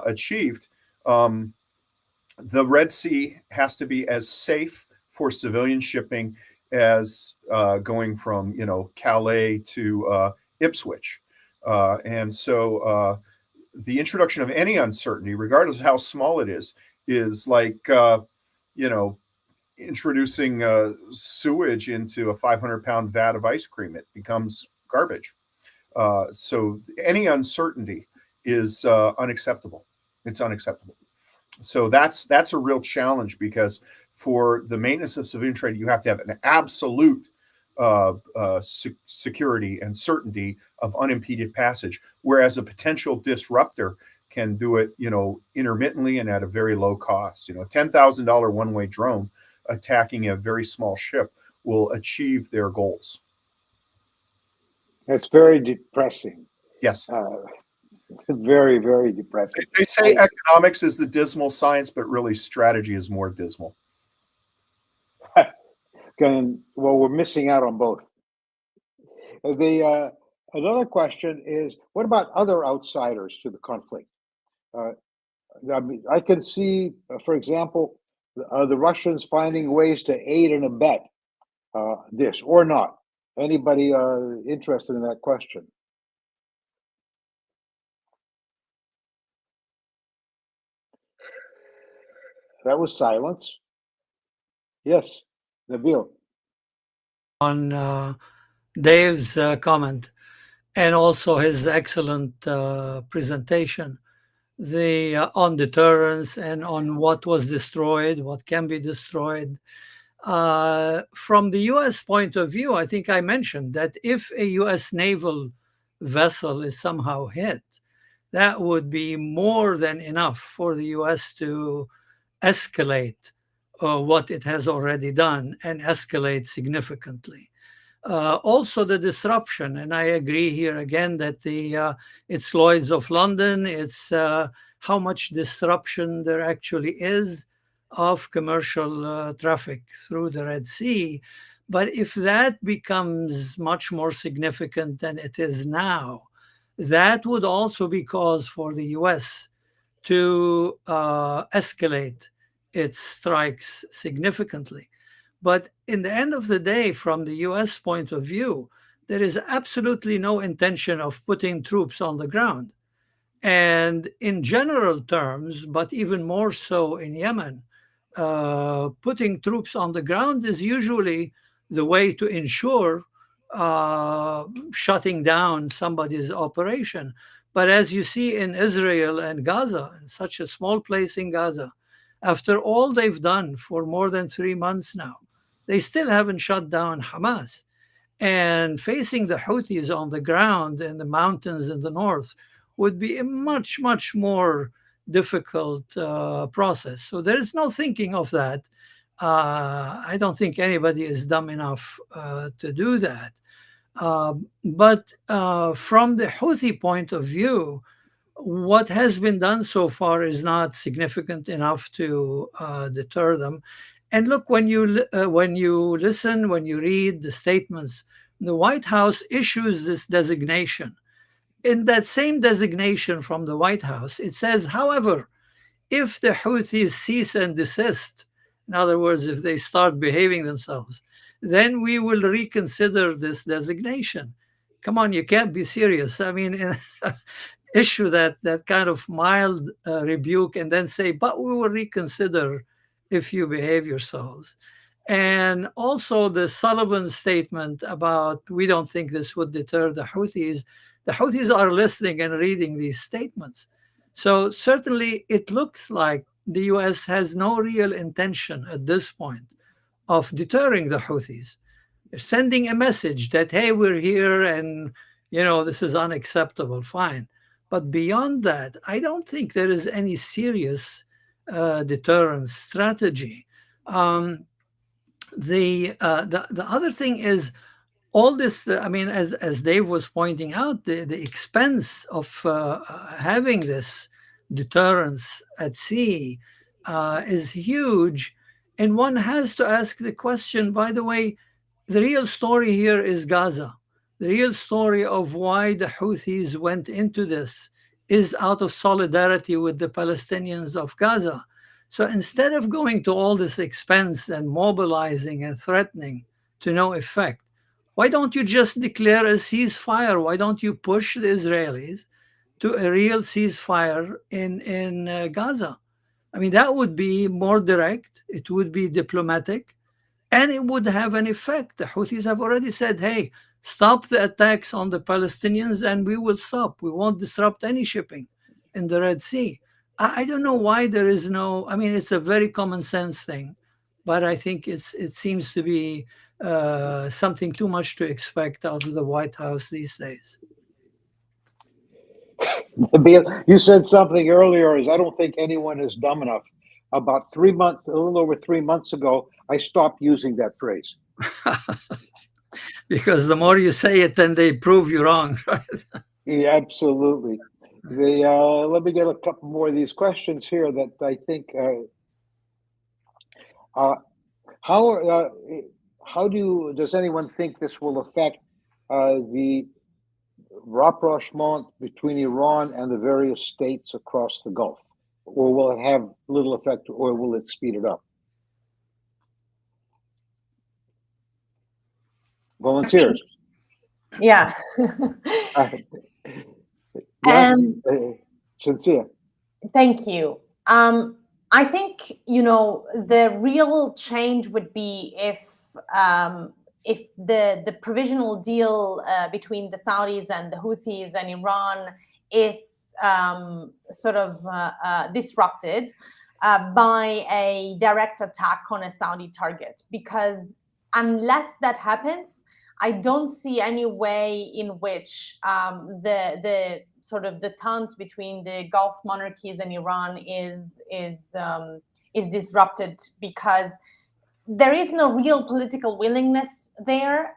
achieved, the Red Sea has to be as safe for civilian shipping as going from Calais to Ipswich, and so the introduction of any uncertainty, regardless of how small it is like introducing sewage into a 500-pound vat of ice cream. It becomes garbage. So any uncertainty is unacceptable. It's unacceptable. So that's a real challenge, because for the maintenance of civilian trade, you have to have an absolute security and certainty of unimpeded passage, whereas a potential disruptor can do it, intermittently and at a very low cost. A $10,000 one-way drone attacking a very small ship will achieve their goals. It's very depressing. Yes. Very, very depressing. They say economics is the dismal science, but really strategy is more dismal. Well, we're missing out on both. Another question is, what about other outsiders to the conflict? I can see, for example, the Russians finding ways to aid and abet this or not. Anybody interested in that question? That was silence. Yes, Nabeel. On Dave's comment, and also his excellent presentation, on deterrence and on what was destroyed, what can be destroyed. From the U.S. point of view, I think I mentioned that if a U.S. naval vessel is somehow hit, that would be more than enough for the U.S. to escalate what it has already done and escalate significantly. Also the disruption, and I agree here again that it's Lloyd's of London, it's how much disruption there actually is of commercial traffic through the Red Sea. But if that becomes much more significant than it is now, that would also be cause for the US to escalate its strikes significantly. But in the end of the day, from the US point of view, there is absolutely no intention of putting troops on the ground. And in general terms, but even more so in Yemen, putting troops on the ground is usually the way to ensure shutting down somebody's operation. But as you see in Israel and Gaza, in such a small place in Gaza, after all they've done for more than 3 months now, they still haven't shut down Hamas. And facing the Houthis on the ground in the mountains in the north would be a much, much more difficult process. So there is no thinking of that. I don't think anybody is dumb enough to do that. But from the Houthi point of view, what has been done so far is not significant enough to deter them. And look, when you listen, when you read the statements, the White House issues this designation. In that same designation from the White House, it says, however, if the Houthis cease and desist, in other words, if they start behaving themselves, then we will reconsider this designation. Come on, you can't be serious. I mean, issue that kind of mild rebuke and then say, but we will reconsider if you behave yourselves. And also the Sullivan statement about, we don't think this would deter the Houthis. The Houthis are listening and reading these statements. So certainly it looks like the US has no real intention at this point of deterring the Houthis. They're sending a message that, hey, we're here and, this is unacceptable, fine. But beyond that, I don't think there is any serious deterrence strategy. The other thing is all this, as Dave was pointing out, the expense of having this deterrence at sea is huge. And one has to ask the question, by the way, the real story here is Gaza. The real story of why the Houthis went into this is out of solidarity with the Palestinians of Gaza. So instead of going to all this expense and mobilizing and threatening to no effect, why don't you just declare a ceasefire? Why don't you push the Israelis to a real ceasefire in Gaza? I mean, that would be more direct, it would be diplomatic, and it would have an effect. The Houthis have already said, hey, stop the attacks on the Palestinians and we will stop. We won't disrupt any shipping in the Red Sea. I don't know why there is no. I mean, it's a very common sense thing, but I think it seems to be something too much to expect out of the White House these days. Nabeel, you said something earlier, is I don't think anyone is dumb enough. About 3 months, a little over 3 months ago, I stopped using that phrase. Because the more you say it, then they prove you wrong, right? Yeah, absolutely. Let me get a couple more of these questions here that I think. Does anyone think this will affect the rapprochement between Iran and the various states across the Gulf, or will it have little effect, or will it speed it up? Volunteers. Yeah. Cinzia. Thank you. I think, the real change would be if the provisional deal between the Saudis and the Houthis and Iran is sort of disrupted by a direct attack on a Saudi target. Because unless that happens, I don't see any way in which the sort of detente between the Gulf monarchies and Iran is disrupted, because there is no real political willingness there.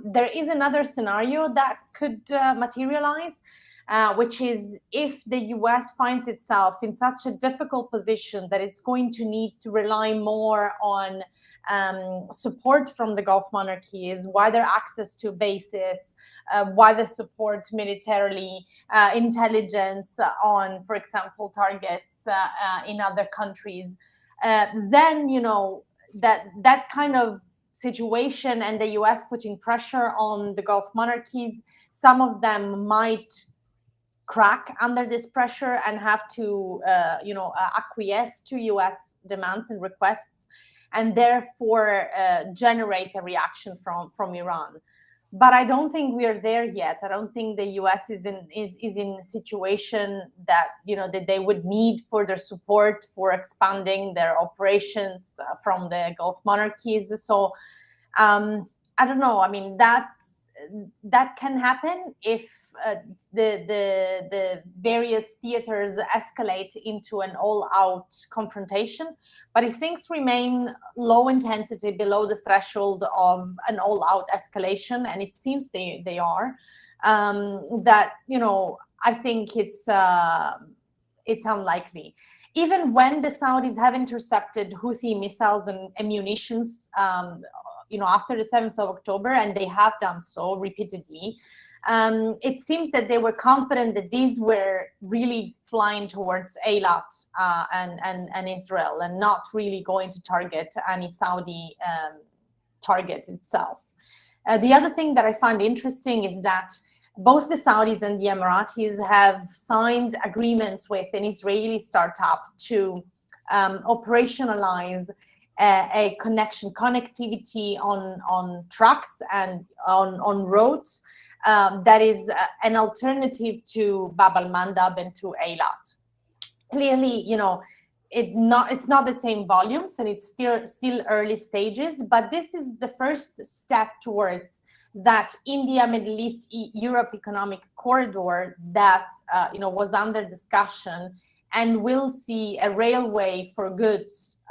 There is another scenario that could materialize, which is if the US finds itself in such a difficult position that it's going to need to rely more on support from the Gulf monarchies, wider access to bases, wider support militarily, intelligence on, for example, targets in other countries, then, that kind of situation and the US putting pressure on the Gulf monarchies, some of them might crack under this pressure and have to, acquiesce to US demands and requests, and therefore generate a reaction from Iran. But I don't think we are there yet. I don't think the US is in a situation that, that they would need further support for expanding their operations from the Gulf monarchies. So I don't know. I mean, that can happen if the various theaters escalate into an all-out confrontation. But if things remain low intensity, below the threshold of an all-out escalation, and it seems they are, that, I think it's unlikely. Even when the Saudis have intercepted Houthi missiles and munitions, after the 7th of October, and they have done so repeatedly, it seems that they were confident that these were really flying towards Eilat and Israel, and not really going to target any Saudi target itself. The other thing that I find interesting is that both the Saudis and the Emiratis have signed agreements with an Israeli startup to operationalize a connectivity on trucks and on roads that is an alternative to Bab-el-Mandeb and to Eilat. Clearly, it's not the same volumes, and it's still early stages, but this is the first step towards that India, Middle East, Europe economic corridor that was under discussion, and will see a railway for goods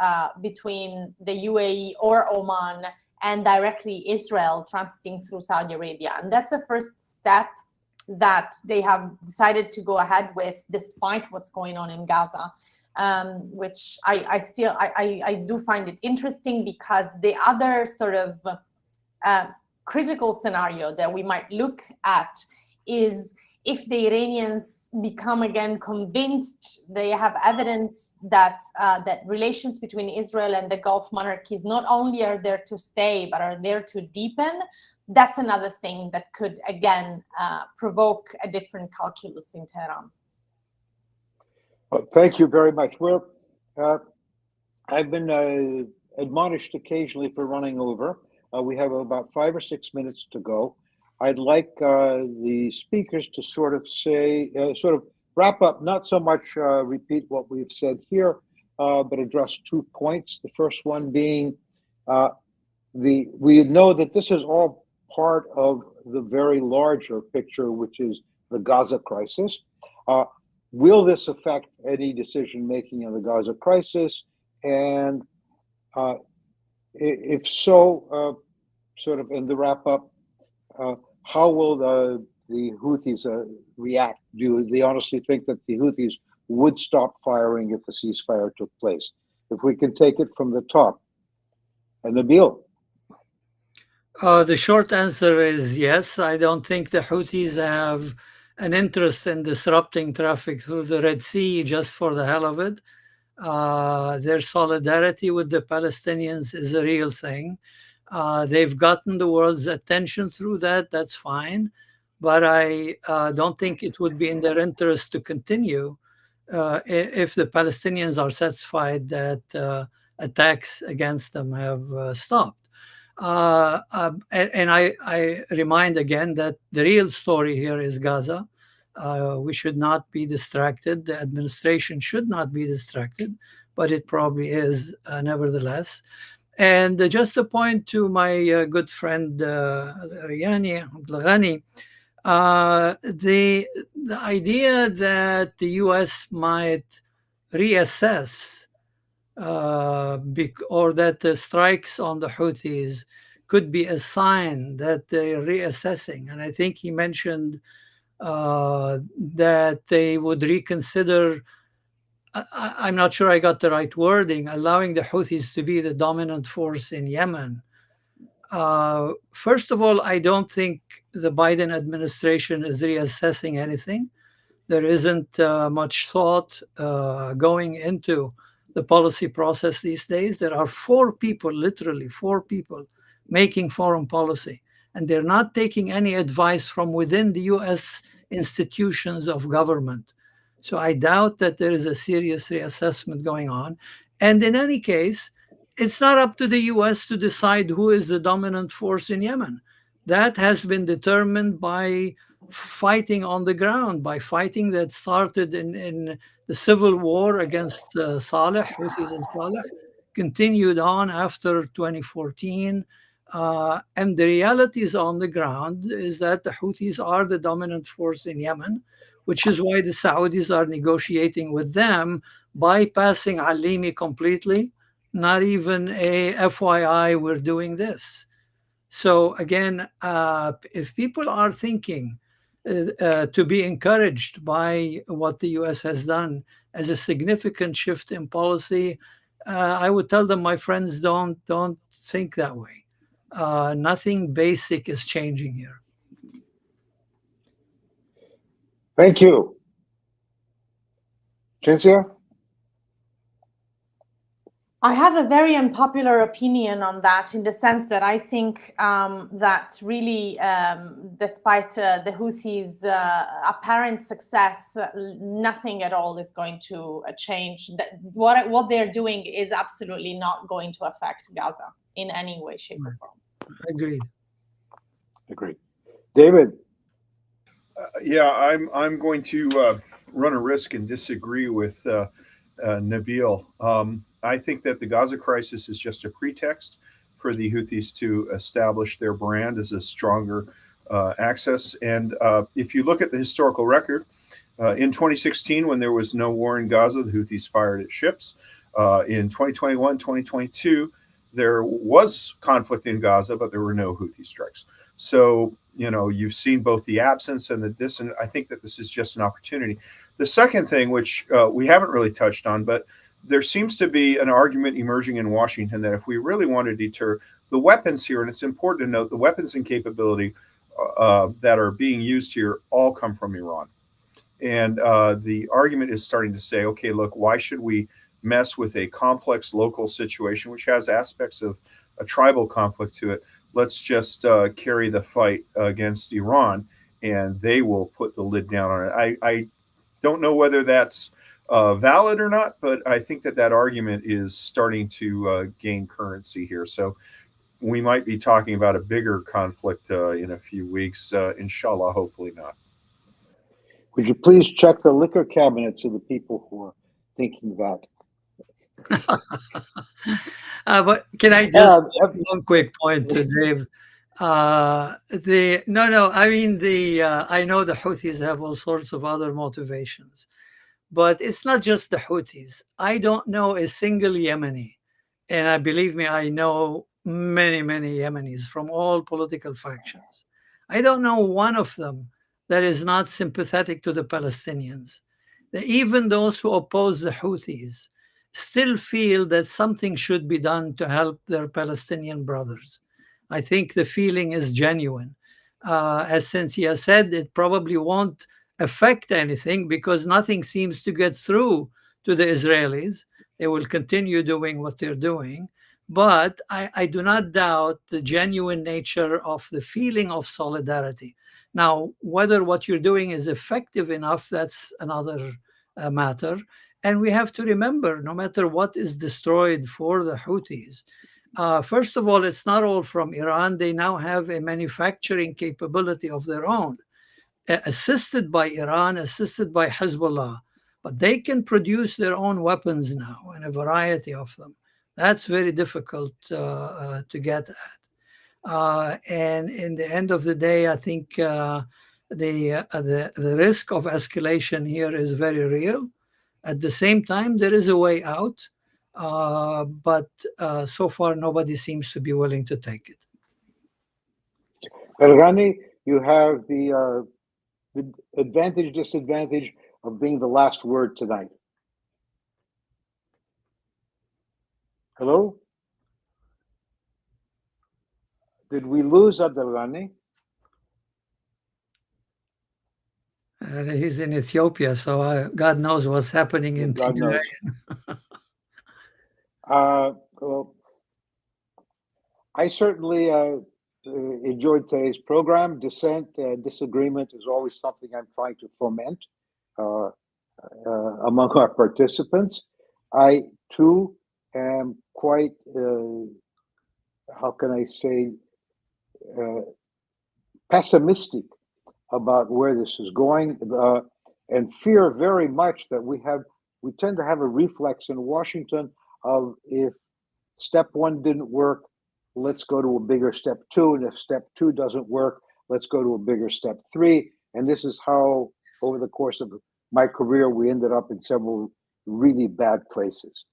between the UAE or Oman and directly Israel transiting through Saudi Arabia. And that's the first step that they have decided to go ahead with, despite what's going on in Gaza, which I do find it interesting, because the other sort of critical scenario that we might look at is if the Iranians become again convinced, they have evidence that that relations between Israel and the Gulf monarchies not only are there to stay, but are there to deepen. That's another thing that could again provoke a different calculus in Tehran. Well, thank you very much. I've been admonished occasionally for running over. We have about 5 or 6 minutes to go. I'd like the speakers to sort of wrap up, not so much repeat what we've said here, but address 2 points. The first one being we know that this is all part of the very larger picture, which is the Gaza crisis. Will this affect any decision making in the Gaza crisis? And if so, sort of in the wrap up, how will the Houthis react? Do they honestly think that the Houthis would stop firing if the ceasefire took place? If we can take it from the top. And Nabeel. The short answer is yes. I don't think the Houthis have an interest in disrupting traffic through the Red Sea just for the hell of it. Their solidarity with the Palestinians is a real thing. They've gotten the world's attention through that. That's fine. But I don't think it would be in their interest to continue if the Palestinians are satisfied that attacks against them have stopped. And I remind again that the real story here is Gaza. We should not be distracted. The administration should not be distracted, but it probably is nevertheless. And just to point to my good friend Al-Iryani, Abdulghani, the idea that the U.S. might reassess or that the strikes on the Houthis could be a sign that they're reassessing. And I think he mentioned that they would reconsider, I'm not sure I got the right wording, allowing the Houthis to be the dominant force in Yemen. First of all, I don't think the Biden administration is reassessing anything. There isn't much thought going into the policy process these days. There are 4 people, literally 4 people, making foreign policy, and they're not taking any advice from within the U.S. institutions of government. So I doubt that there is a serious reassessment going on. And in any case, it's not up to the U.S. to decide who is the dominant force in Yemen. That has been determined by fighting on the ground, by fighting that started in the civil war against Saleh, Houthis and Saleh, continued on after 2014. And the realities on the ground is that the Houthis are the dominant force in Yemen, which is why the Saudis are negotiating with them, bypassing Alimi completely. Not even a FYI, we're doing this. So again, if people are thinking to be encouraged by what the U.S. has done as a significant shift in policy, I would tell them, my friends, don't think that way. Nothing basic is changing here. Thank you. Cinzia? I have a very unpopular opinion on that, in the sense that I think that really, despite the Houthis' apparent success, nothing at all is going to change. What they're doing is absolutely not going to affect Gaza in any way, shape, or form. Agreed. David? Yeah, I'm going to run a risk and disagree with Nabeel. I think that the Gaza crisis is just a pretext for the Houthis to establish their brand as a stronger axis. And if you look at the historical record, in 2016, when there was no war in Gaza, the Houthis fired at ships. In 2021, 2022, there was conflict in Gaza, but there were no Houthi strikes. So, you know, you've seen both the absence and the dissonance. I think that this is just an opportunity. The second thing, which we haven't really touched on, but there seems to be an argument emerging in Washington that if we really want to deter the weapons here, and it's important to note the weapons and capability that are being used here all come from Iran. And the argument is starting to say, okay, look, why should we mess with a complex local situation, which has aspects of a tribal conflict to it? Let's just carry the fight against Iran, and they will put the lid down on it. I don't know whether that's valid or not, but I think that that argument is starting to gain currency here. So we might be talking about a bigger conflict in a few weeks. Inshallah, hopefully not. Would you please check the liquor cabinets of the people who are thinking that? But can I just one quick point to Dave? I mean I know the Houthis have all sorts of other motivations, but it's not just the Houthis. I don't know a single Yemeni, and I believe me, I know many Yemenis from all political factions. I don't know one of them that is not sympathetic to the Palestinians. Even those who oppose the Houthis still feel that something should be done to help their Palestinian brothers. I think the feeling is genuine. As Cinzia said, it probably won't affect anything because nothing seems to get through to the Israelis. They will continue doing what they're doing. But I do not doubt the genuine nature of the feeling of solidarity. Now, whether what you're doing is effective enough, that's another matter. And we have to remember, no matter what is destroyed for the Houthis, first of all, it's not all from Iran. They now have a manufacturing capability of their own, assisted by Iran, assisted by Hezbollah. But they can produce their own weapons now, and a variety of them. That's very difficult to get at. And in the end of the day, I think the risk of escalation here is very real. At the same time, there is a way out, but so far nobody seems to be willing to take it. Abdulghani, you have the advantage, disadvantage of being the last word tonight. Hello? Did we lose Abdulghani? He's in Ethiopia, so God knows what's happening in God knows. Well, I certainly enjoyed today's program. Dissent, disagreement is always something I'm trying to foment among our participants. I, too, am quite, how can I say, pessimistic about where this is going, and fear very much that we tend to have a reflex in Washington of, if step one didn't work, let's go to a bigger step two, and if step two doesn't work, let's go to a bigger step three. And this is how, over the course of my career, we ended up in several really bad places.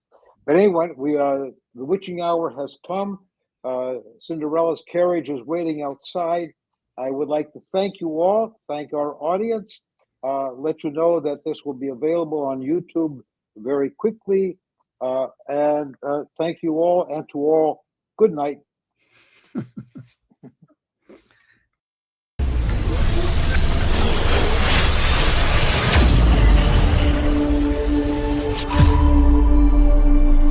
But anyway, the witching hour has come. Cinderella's carriage is waiting outside. I would like to thank you all, thank our audience, let you know that this will be available on YouTube very quickly. And thank you all, and to all, good night.